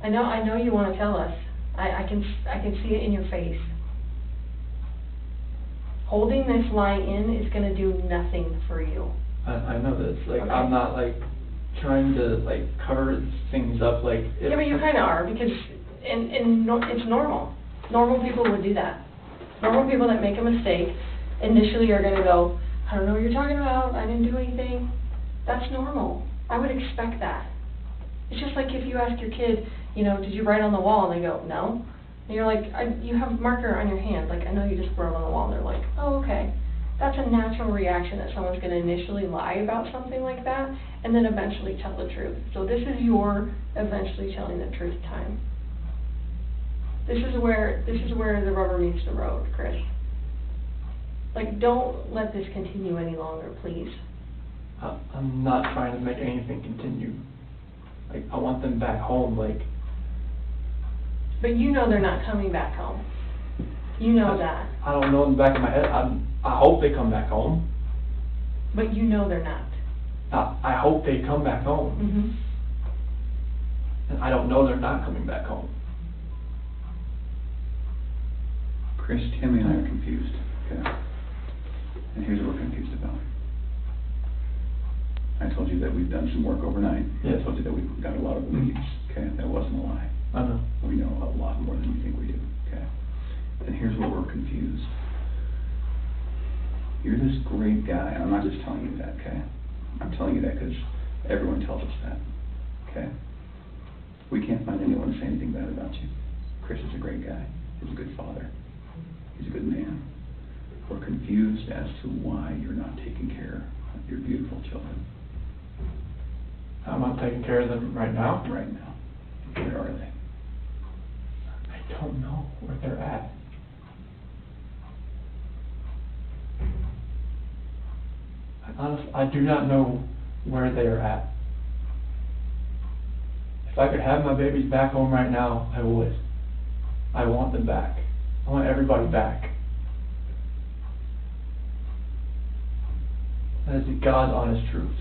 I know you wanna tell us. I can see it in your face. Holding this lie in is gonna do nothing for you. I know this, like, Okay. I'm not, like, trying to, like, cover things up, like. Yeah, but you kinda are, because, it's normal. Normal people would do that. Normal people that make a mistake initially are gonna go, I don't know what you're talking about, I didn't do anything. That's normal. I would expect that. It's just like if you ask your kid, you know, did you write on the wall, and they go, no. And you're like, you have marker on your hand, like, I know you just wrote on the wall, and they're like, oh, okay. that's a natural reaction that someone's gonna initially lie about something like that, and then eventually tell the truth. So this is your eventually telling the truth time. This is where the rubber meets the road, Chris. Like, don't let this continue any longer, please. I'm not trying to make anything continue. Like, I want them back home, like. But you know they're not coming back home. You know that. I don't know in the back of my head, I hope they come back home. But you know they're not. I hope they come back home. Mm-hmm. And I don't know they're not coming back home. Chris, Tammy and I are confused, okay? And here's what we're confused about. I told you that we've done some work overnight. Yes. I told you that we've got a lot of leads, okay? That wasn't a lie. I know. We know a lot more than you think we do, okay? And here's where we're confused. You're this great guy, and I'm not just telling you that, okay? I'm telling you that because everyone tells us that, okay? We can't find anyone to say anything bad about you. Chris is a great guy. He's a good father. He's a good man. We're confused as to why you're not taking care of your beautiful children. I'm not taking care of them right now. Right now. Where are they? I don't know where they're at. Honestly, I do not know where they are at. If I could have my babies back home right now, I would. I want them back. I want everybody back. That is the God's honest truth.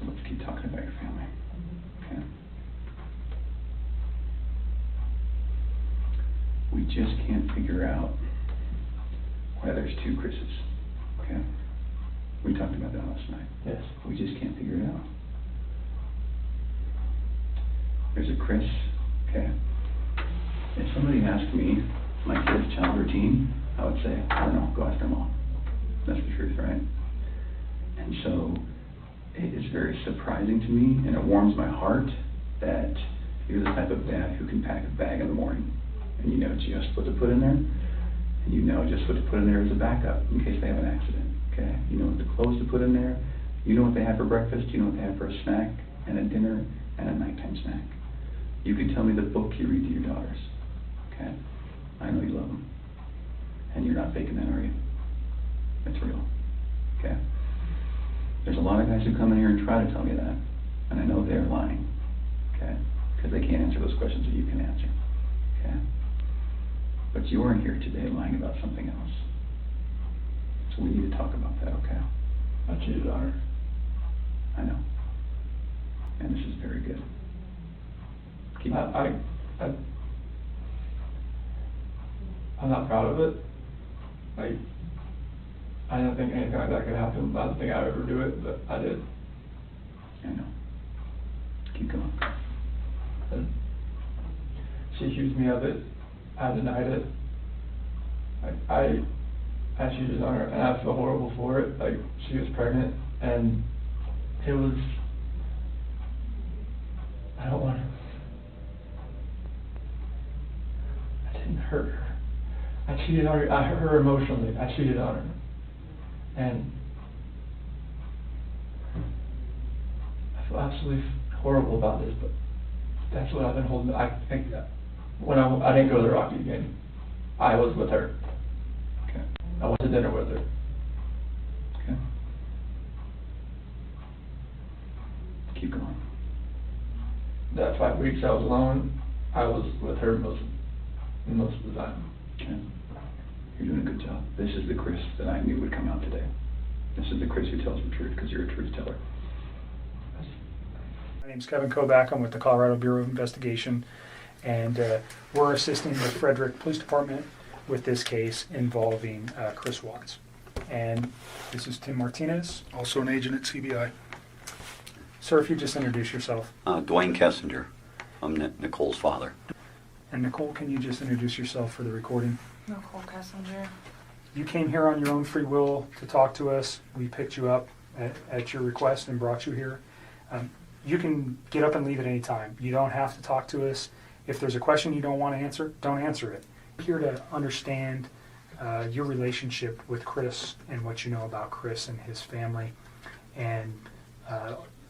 So let's keep talking about your family, okay? We just can't figure out why there's two Chris's, okay? We talked about that last night. Yes. We just can't figure it out. There's a Chris, okay? If somebody asked me my kid's child routine, I would say, I don't know, go ask their mom. That's the truth, right? And so, it is very surprising to me, and it warms my heart that you're the type of dad who can pack a bag in the morning, and you know just what to put in there, and you know just what to put in there as a backup in case they have an accident, okay? You know what the clothes to put in there, you know what they have for breakfast, you know what they have for a snack, and a dinner, and a nighttime snack. You can tell me the book you read to your daughters, okay? I know you love them, and you're not faking that, are you? It's real, okay? There's a lot of guys who come in here and try to tell me that, and I know they're lying, okay? Because they can't answer those questions that you can answer, okay? But you are here today lying about something else. So we need to talk about that, okay? I cheated on her. I know. And this is very good. Keep I'm not proud of it. Like, I didn't think anything like that could happen. I didn't think I'd ever do it, but I did. I know. Keep going. And she accused me of it. I denied it. I cheated on her, and I feel horrible for it. Like, she was pregnant, and it was, I don't want to, I didn't hurt her. I cheated on her. I hurt her emotionally. I cheated on her. And I feel absolutely horrible about this, but that's what I've been holding. When I didn't go to the Rocky game, I was with her. Okay. I went to dinner with her. Okay. Keep going. that 5 weeks I was alone, I was with her most of the time. Yeah. You're doing a good job. This is the Chris that I knew would come out today. This is the Chris who tells the truth, because you're a truth teller. My name's Kevin Kovac. I'm with the Colorado Bureau of Investigation, and we're assisting the Frederick Police Department with this case involving Chris Watts. And this is Tim Martinez, also an agent at CBI. Sir, if you just introduce yourself. Dwayne Kessinger. I'm Nicole's father. And Nicole, can you just introduce yourself for the recording? Nicole Kessinger. You came here on your own free will to talk to us. We picked you up at your request and brought you here. You can get up and leave at any time. You don't have to talk to us. If there's a question you don't want to answer, don't answer it. We're here to understand your relationship with Chris and what you know about Chris and his family, and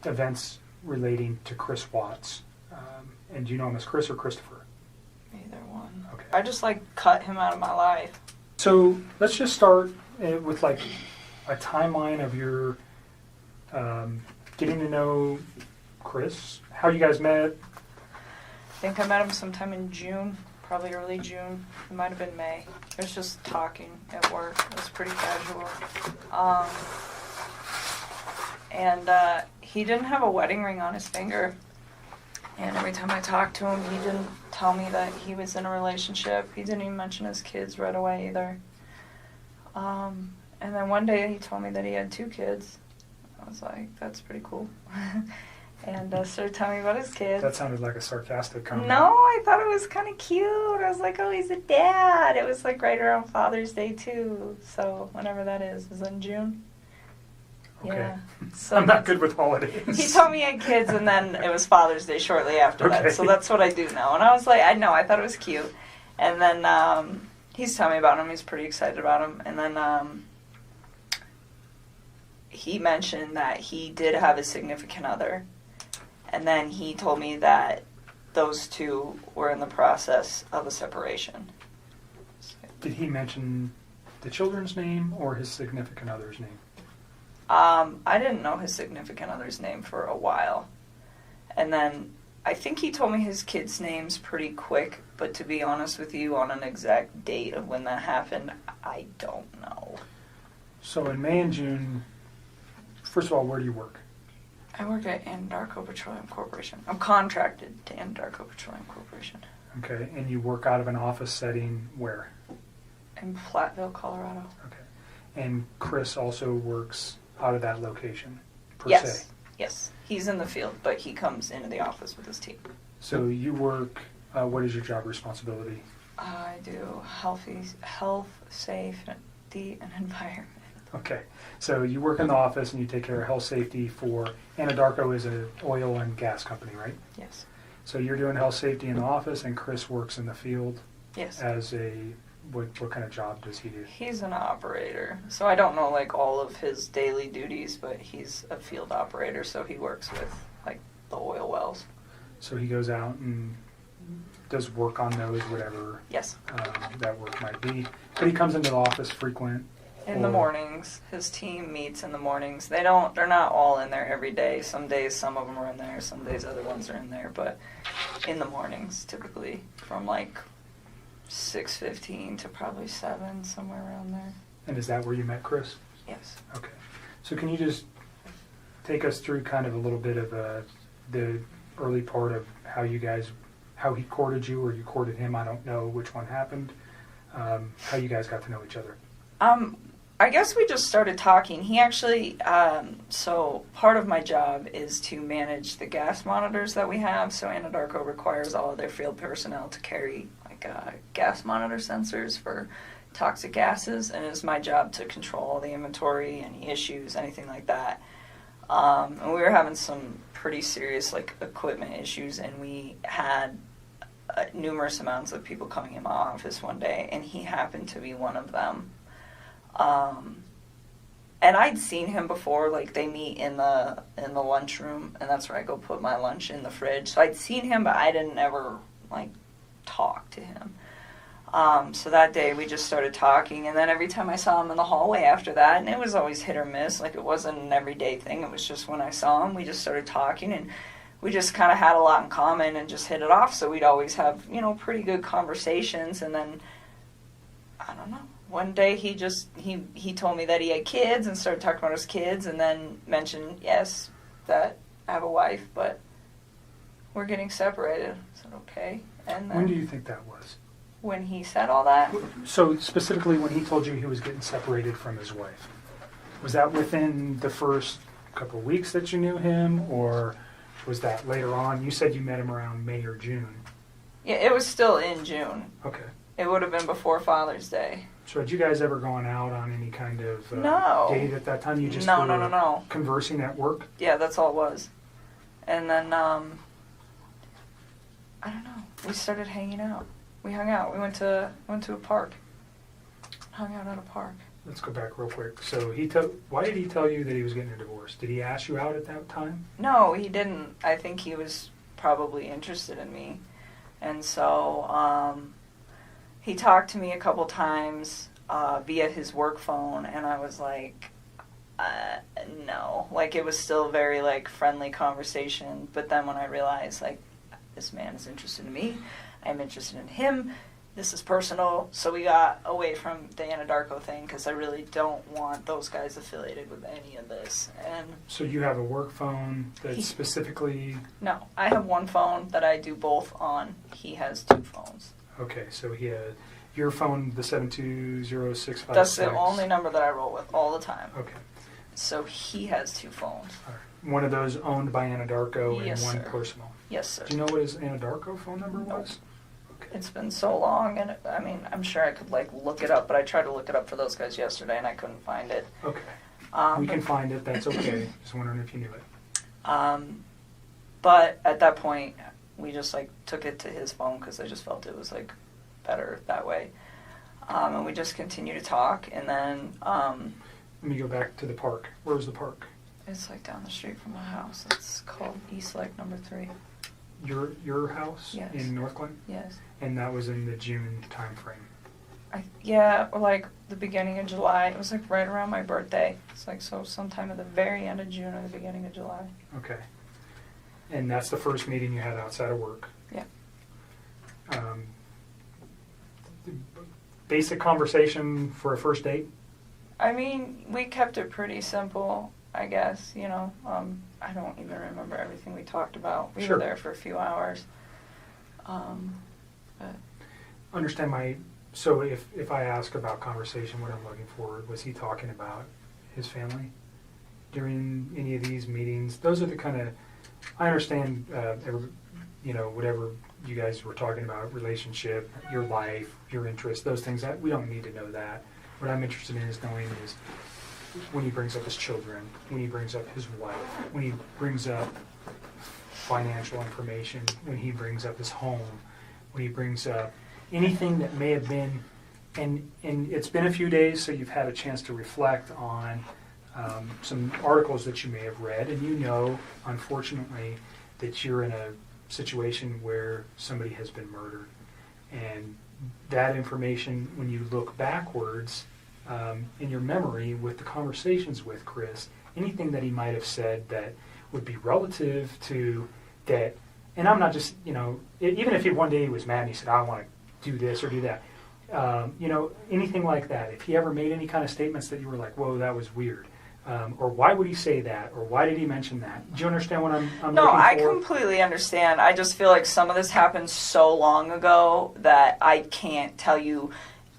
events relating to Chris Watts. And do you know him as Chris or Christopher? Either one. Okay. I just cut him out of my life. So let's just start with a timeline of your getting to know Chris, how you guys met. I think I met him sometime in June, probably early June. It might have been May. It was just talking at work. It was pretty casual. And he didn't have a wedding ring on his finger. And every time I talked to him, he didn't tell me that he was in a relationship. He didn't even mention his kids right away either. And then one day he told me that he had 2 kids. I was like, that's pretty cool. And started telling me about his kids. That sounded like a sarcastic comment. No, I thought it was kind of cute. I was like, oh, he's a dad. It was right around Father's Day too. So whenever that is in June? Okay. Yeah. So I'm not good with holidays. he told me he had kids, and then it was Father's Day shortly after Okay. that. So that's what I do know. And I was like, I thought it was cute. And then he's telling me about him. He's pretty excited about him. And then he mentioned that he did have a significant other. And then he told me that those 2 were in the process of a separation. Did he mention the children's name or his significant other's name? I didn't know his significant other's name for a while. And then I think he told me his kids' names pretty quick, but to be honest with you, on an exact date of when that happened, I don't know. So in May and June, first of all, where do you work? I work at Anadarko Petroleum Corporation. I'm contracted to Anadarko Petroleum Corporation. Okay, and you work out of an office setting where? In Platteville, Colorado. Okay. And Chris also works out of that location, per Yes. se? Yes. He's in the field, but he comes into the office with his team. So you work, what is your job responsibility? I do health, safety, and environment. Okay, so you work in the office and you take care of health safety for, Anadarko is an oil and gas company, right? Yes. So you're doing health safety in the office and Chris works in the field Yes. as what kind of job does he do? He's an operator, so I don't know all of his daily duties, but he's a field operator, so he works with the oil wells. So he goes out and does work on those, whatever Yes. that work might be. But he comes into the office frequent. In the mornings, his team meets in the mornings. They're not all in there every day. Some days, some of them are in there. Some days, other ones are in there. But in the mornings, typically, from 6:15 to probably 7, somewhere around there. And is that where you met Chris? Yes. Okay. So can you just take us through kind of a little bit of the early part of how he courted you or you courted him? I don't know which one happened. How you guys got to know each other? I guess we just started talking. He actually, so part of my job is to manage the gas monitors that we have. So Anadarko requires all of their field personnel to carry gas monitor sensors for toxic gases, and it's my job to control the inventory, any issues, anything like that. And we were having some pretty serious equipment issues, and we had numerous amounts of people coming in my office one day, and he happened to be one of them. And I'd seen him before, they meet in the lunchroom, and that's where I go put my lunch in the fridge. So I'd seen him, but I didn't ever talk to him. So that day we just started talking, and then every time I saw him in the hallway after that, and it was always hit or miss, it wasn't an everyday thing, it was just when I saw him, we just started talking, and we just kind of had a lot in common and just hit it off. So we'd always have, you know, pretty good conversations. And then, I don't know, one day he told me that he had kids and started talking about his kids, and then mentioned, yes, that I have a wife, but we're getting separated. I said, okay. And then When do you think that was? when he said all that, So specifically when he told you he was getting separated from his wife, was that within the first couple of weeks that you knew him, or was that later on? You said you met him around May or June. yeah, it was still in June. Okay. It would have been before Father's Day. So had you guys ever gone out on any kind of No. date at that time? You just No, were no. conversing at work? Yeah, that's all it was. And then, I don't know. We started hanging out. We hung out. We went to a park. Hung out at a park. Let's go back real quick. So why did he tell you that he was getting a divorce? Did he ask you out at that time? No, he didn't. I think he was probably interested in me. And so, he talked to me a couple times via his work phone, and I was like, no. Like, it was still very, like, friendly conversation. But then when I realized, like, this man is interested in me, I'm interested in him, this is personal, so we got away from the Anadarko thing, because I really don't want those guys affiliated with any of this. And So you have a work phone that's specifically... no, I have one phone that I do both on. He has two phones. Okay, so he had your phone, the 720-656. That's the only number that I roll with all the time. Okay. So he has two phones. All right. One of those owned by Anadarko Yes, and one sir. personal. Yes, sir. Do you know what his Anadarko phone number No. was? Okay. It's been so long, and I mean, I'm sure I could like look it up, but I tried to look it up for those guys yesterday, and I couldn't find it. Okay. We But- can find it. That's okay. Just wondering if you knew it. But at that point, we just like took it to his phone because I just felt it was like better that way. And we just continued to talk, and then Let me go back to the park. Where was the park? it's like down the street from my house. It's called East Lake Number 3. Your house Yes. in North Glen? Yes. And that was in the June time frame. Yeah, or like the beginning of July. It was like right around my birthday. It's like so sometime at the very end of June or the beginning of July. Okay. And that's the first meeting you had outside of work. Yeah. Basic conversation for a first date? I mean, we kept it pretty simple, I guess, you know. I don't even remember everything we talked about. We Sure. were there for a few hours. But Understand so if I ask about conversation, what I'm looking for, was he talking about his family during any of these meetings? Those are the kind of, I understand, whatever you guys were talking about, relationship, your life, your interests, those things, we don't need to know that. What I'm interested in is knowing is when he brings up his children, when he brings up his wife, when he brings up financial information, when he brings up his home, when he brings up anything that may have been, and it's been a few days, so you've had a chance to reflect on some articles that you may have read, and you know, unfortunately, that you're in a situation where somebody has been murdered. And that information, when you look backwards in your memory with the conversations with Chris, anything that he might have said that would be relative to that, and I'm not just, even if he one day he was mad and he said, I want to do this or do that, anything like that. If he ever made any kind of statements that you were like, whoa, that was weird, or why would he say that, or why did he mention that? Do you understand what I'm no, looking I for? completely understand. I just feel like some of this happened so long ago that I can't tell you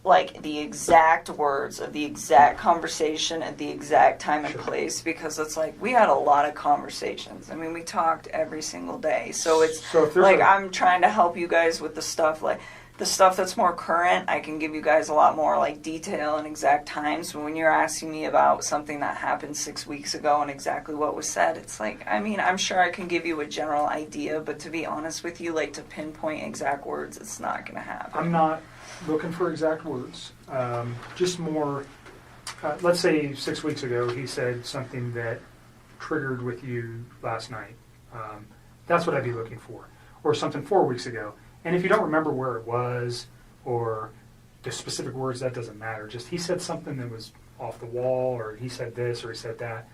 like the exact words of the exact conversation at the exact time and Sure. place, because it's like we had a lot of conversations. I mean, we talked every single day. So it's So if there's like a- I'm trying to help you guys with the stuff like the stuff that's more current. I can give you guys a lot more like detail and exact times. But when you're asking me about something that happened 6 weeks ago and exactly what was said, it's like, I mean, I'm sure I can give you a general idea, but to be honest with you, like to pinpoint exact words, it's not going to happen. I'm not looking for exact words, just more, let's say 6 weeks ago he said something that triggered with you last night. That's what I'd be looking for. Or something 4 weeks ago. And if you don't remember where it was or the specific words, that doesn't matter. Just he said something that was off the wall, or he said this or he said that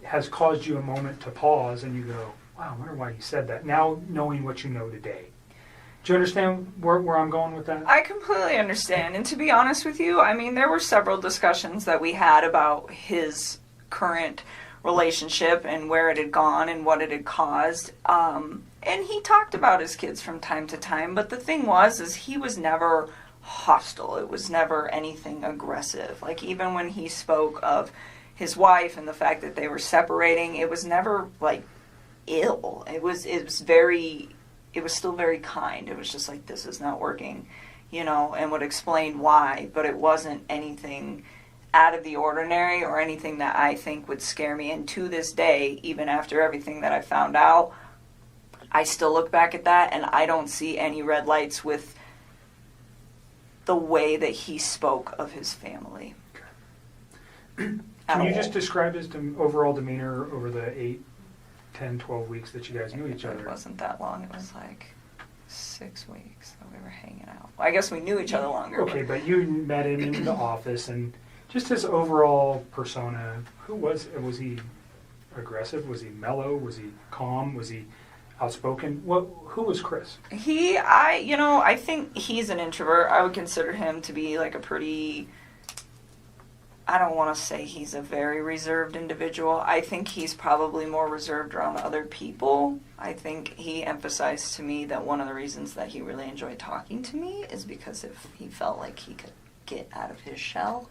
has caused you a moment to pause and you go, Wow, I wonder why you said that. Now knowing what you know today. Do you understand where I'm going with that? I completely understand. And to be honest with you, I mean, there were several discussions that we had about his current relationship and where it had gone and what it had caused. And he talked about his kids from time to time. But the thing is he was never hostile. It was never anything aggressive. Like, even when he spoke of his wife and the fact that they were separating, it was never, like, ill. It was still very kind. It was just like, this is not working, and would explain why, but it wasn't anything out of the ordinary or anything that I think would scare me. And to this day, even after everything that I found out, I still look back at that and I don't see any red lights with the way that he spoke of his family. Can you just describe his overall demeanor over the 8, 10, 12 weeks that you guys knew each other? It wasn't that long. It was like 6 weeks that we were hanging out. Well, I guess we knew each other longer. Okay, but you met him in the office, and just his overall persona, who was he aggressive? Was he mellow? Was he calm? Was he outspoken? Who was Chris? I think he's an introvert. I would consider him to be like a pretty, I don't want to say he's a very reserved individual. I think he's probably more reserved around other people. I think he emphasized to me that one of the reasons that he really enjoyed talking to me is because if he felt like he could get out of his shell.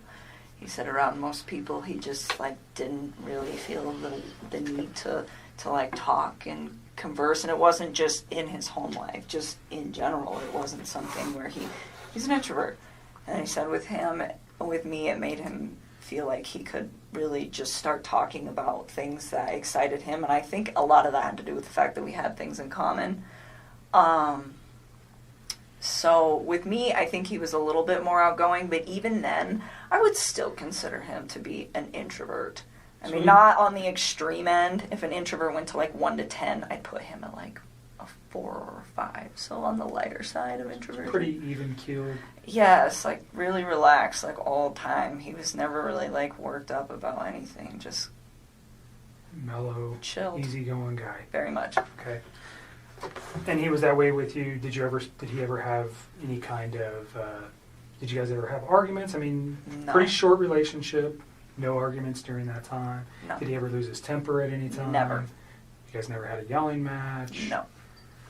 He said around most people he just like didn't really feel the need to like talk and converse, and it wasn't just in his home life, just in general. It wasn't something where he's an introvert. And he said with me, it made him feel like he could really just start talking about things that excited him, and I think a lot of that had to do with the fact that we had things in common. So with me, I think he was a little bit more outgoing, but even then, I would still consider him to be an introvert. I mean, not on the extreme end. If an introvert went to like 1 to 10, I'd put him at like a 4 or 5. So on the lighter side of introversion. Pretty even-keeled. Yes, like really relaxed, like all the time. He was never really like worked up about anything, just Mellow, chilled. easygoing guy. Very much. Okay. And he was that way with you. Did he ever have any kind of, did you guys ever have arguments? I mean, No. pretty short relationship, no arguments during that time. No. Did he ever lose his temper at any time? Never. You guys never had a yelling match? No.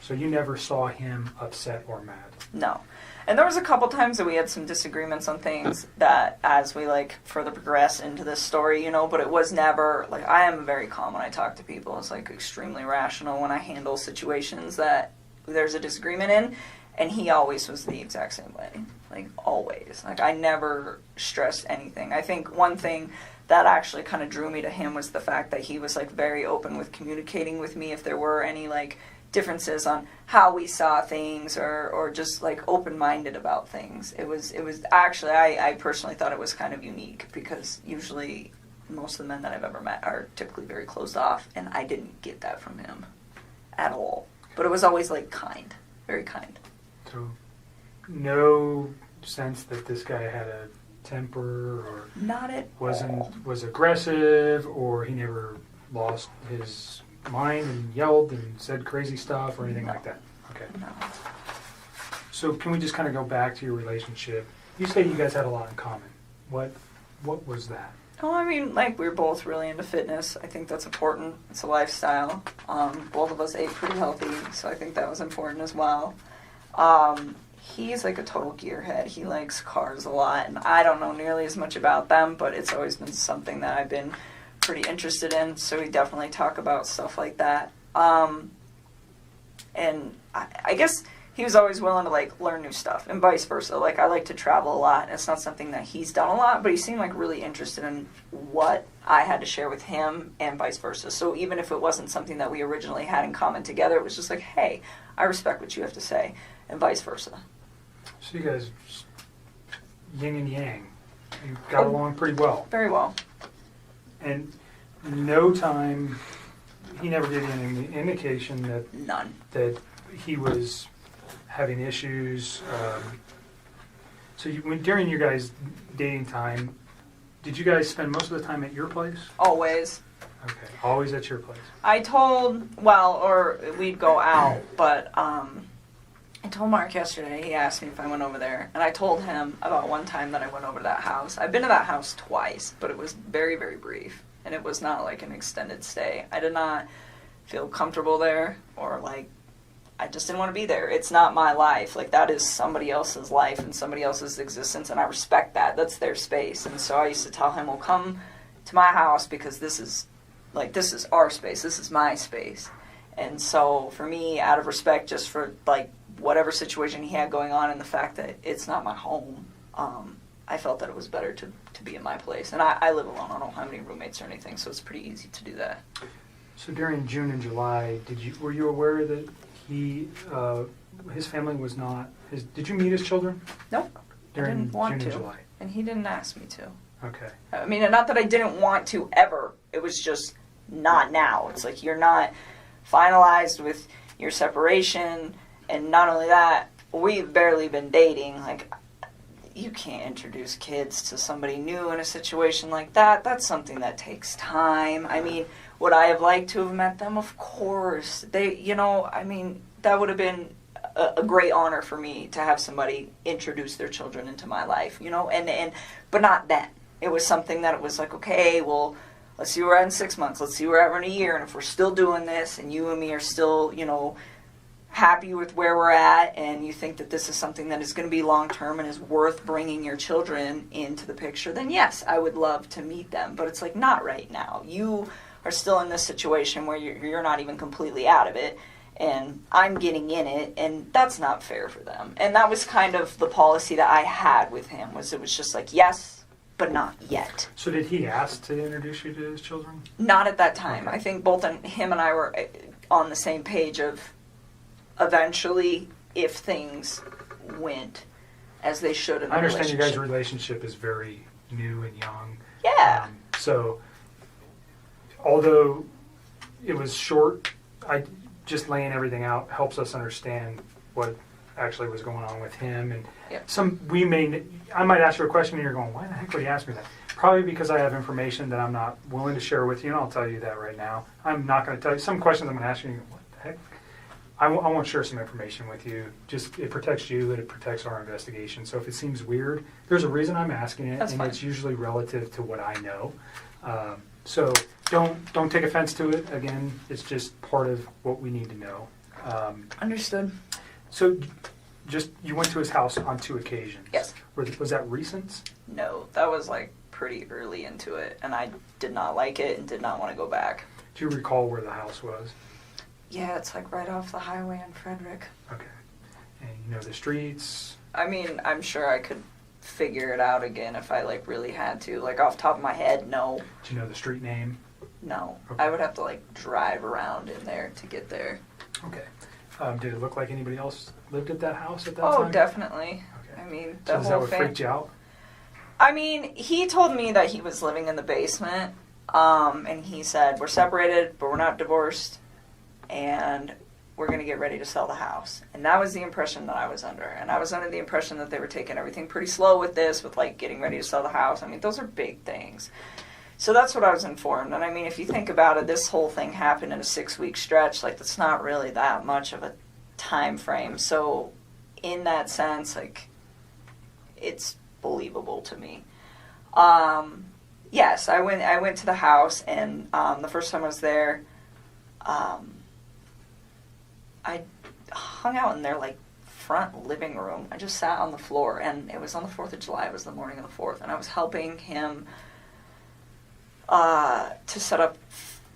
So you never saw him upset or mad? No. And there was a couple times that we had some disagreements on things that as we like further progress into this story, but it was never like, I am very calm when I talk to people. It's like extremely rational when I handle situations that there's a disagreement in, and he always was the exact same way. Like always. Like I never stressed anything. I think one thing that actually kind of drew me to him was the fact that he was like very open with communicating with me if there were any like differences on how we saw things or just like open-minded about things. It was actually, I personally thought it was kind of unique because usually most of the men that I've ever met are typically very closed off, and I didn't get that from him at all. But it was always like kind, very kind. So no sense that this guy had a temper or Not at all. was aggressive, or he never lost his mind and yelled and said crazy stuff or anything like that? Okay. No. So can we just kind of go back to your relationship? You say you guys had a lot in common. What was that? Oh, I mean, like, we're both really into fitness. I think that's important. It's a lifestyle. Both of us ate pretty healthy, so I think that was important as well. He's like a total gearhead. He likes cars a lot, and I don't know nearly as much about them, but it's always been something that I've been pretty interested in, so we definitely talk about stuff like that. And I guess he was always willing to like learn new stuff, and vice versa. Like I like to travel a lot, and it's not something that he's done a lot, but he seemed like really interested in what I had to share with him, and vice versa. So even if it wasn't something that we originally had in common together, it was just like, hey, I respect what you have to say, and vice versa. So you guys, yin and yang, you got along pretty well. Very well. And no time, he never gave you any indication None. that he was having issues. So during your guys' dating time, did you guys spend most of the time at your place? Always. Okay, always at your place. I told, or we'd go out, but I told Mark yesterday, he asked me if I went over there, and I told him about one time that I went over to that house. I've been to that house twice, but it was very, very brief, and it was not like an extended stay. I did not feel comfortable there, or like, I just didn't want to be there. It's not my life. Like, that is somebody else's life and somebody else's existence, and I respect that. That's their space. And so I used to tell him, well, come to my house because this is our space. This is my space. And so for me, out of respect just for, like, whatever situation he had going on and the fact that it's not my home, I felt that it was better to be in my place. And I live alone. I don't have any roommates or anything, so it's pretty easy to do that. So during June and July, were you aware that his family was not, did you meet his children? Nope. During I didn't want June to. and July? And he didn't ask me to. Okay. I mean, not that I didn't want to ever. It was just not now. It's like you're not finalized with your separation. And not only that, we've barely been dating. Like, you can't introduce kids to somebody new in a situation like that. That's something that takes time. I mean, would I have liked to have met them? Of course. That would have been a great honor for me to have somebody introduce their children into my life, but not then. It was something that it was like, okay, well, let's see where we're at in 6 months. Let's see where we're at in a year. And if we're still doing this and you and me are still, happy with where we're at, and you think that this is something that is going to be long-term and is worth bringing your children into the picture, then yes, I would love to meet them. But it's like, not right now. You are still in this situation where you're not even completely out of it, and I'm getting in it, and that's not fair for them. And that was kind of the policy that I had with him, it was just like, yes, but not yet. So did he ask to introduce you to his children? Not at that time. Okay. I think both him and I were on the same page of eventually, if things went as they should in the I understand your relationship. guys' relationship is very new and young. Yeah. So, although it was short, just laying everything out helps us understand what actually was going on with him. And Yep. I might ask you a question and you're going, why the heck would you ask me that? Probably because I have information that I'm not willing to share with you, and I'll tell you that right now. I'm not going to tell you. Some questions I'm going to ask you, and you go, what the heck? I want to share some information with you. Just, it protects you and it protects our investigation. So if it seems weird, there's a reason I'm asking it, That's and fine. it's usually relative to what I know. So don't take offense to it. Again, it's just part of what we need to know. Understood. So just, you went to his house on 2 occasions. Yes. Was that recent? No, that was like pretty early into it, and I did not like it and did not want to go back. Do you recall where the house was? Yeah, it's like right off the highway in Frederick. Okay. And you know the streets? I mean, I'm sure I could figure it out again if I like really had to. Like off the top of my head, no. Do you know the street name? No. Okay. I would have to like drive around in there to get there. Okay. Did it look like anybody else lived at that house at that Oh, time? definitely. Okay. I mean, So the is that whole what thing. freaked you out? I mean, he told me that he was living in the basement, and he said, we're separated, but we're not divorced, and we're going to get ready to sell the house. And that was the impression that I was under. And I was under the impression that they were taking everything pretty slow with this, with like getting ready to sell the house. I mean, those are big things. So that's what I was informed. And I mean, if you think about it, this whole thing happened in a 6-week stretch. Like, that's not really that much of a time frame. So in that sense, like, it's believable to me. Yes, I went to the house, and the first time I was there, I hung out in their like front living room. I just sat on the floor, and it was on the 4th of July. It was the morning of the 4th, and I was helping him to set up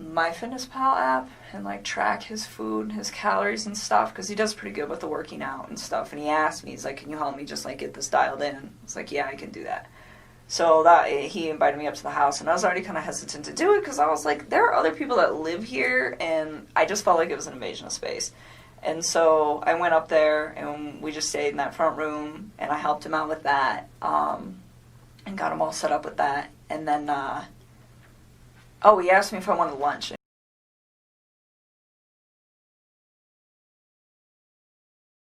MyFitnessPal app and like track his food, his calories and stuff, because he does pretty good with the working out and stuff. And he asked me, he's like, "Can you help me just like get this dialed in?" I was like, "Yeah, I can do that." So that he invited me up to the house, and I was already kind of hesitant to do it because I was like, there are other people that live here, and I just felt like it was an invasion of space. And so I went up there, and we just stayed in that front room, and I helped him out with that, and got him all set up with that. And then, he asked me if I wanted lunch.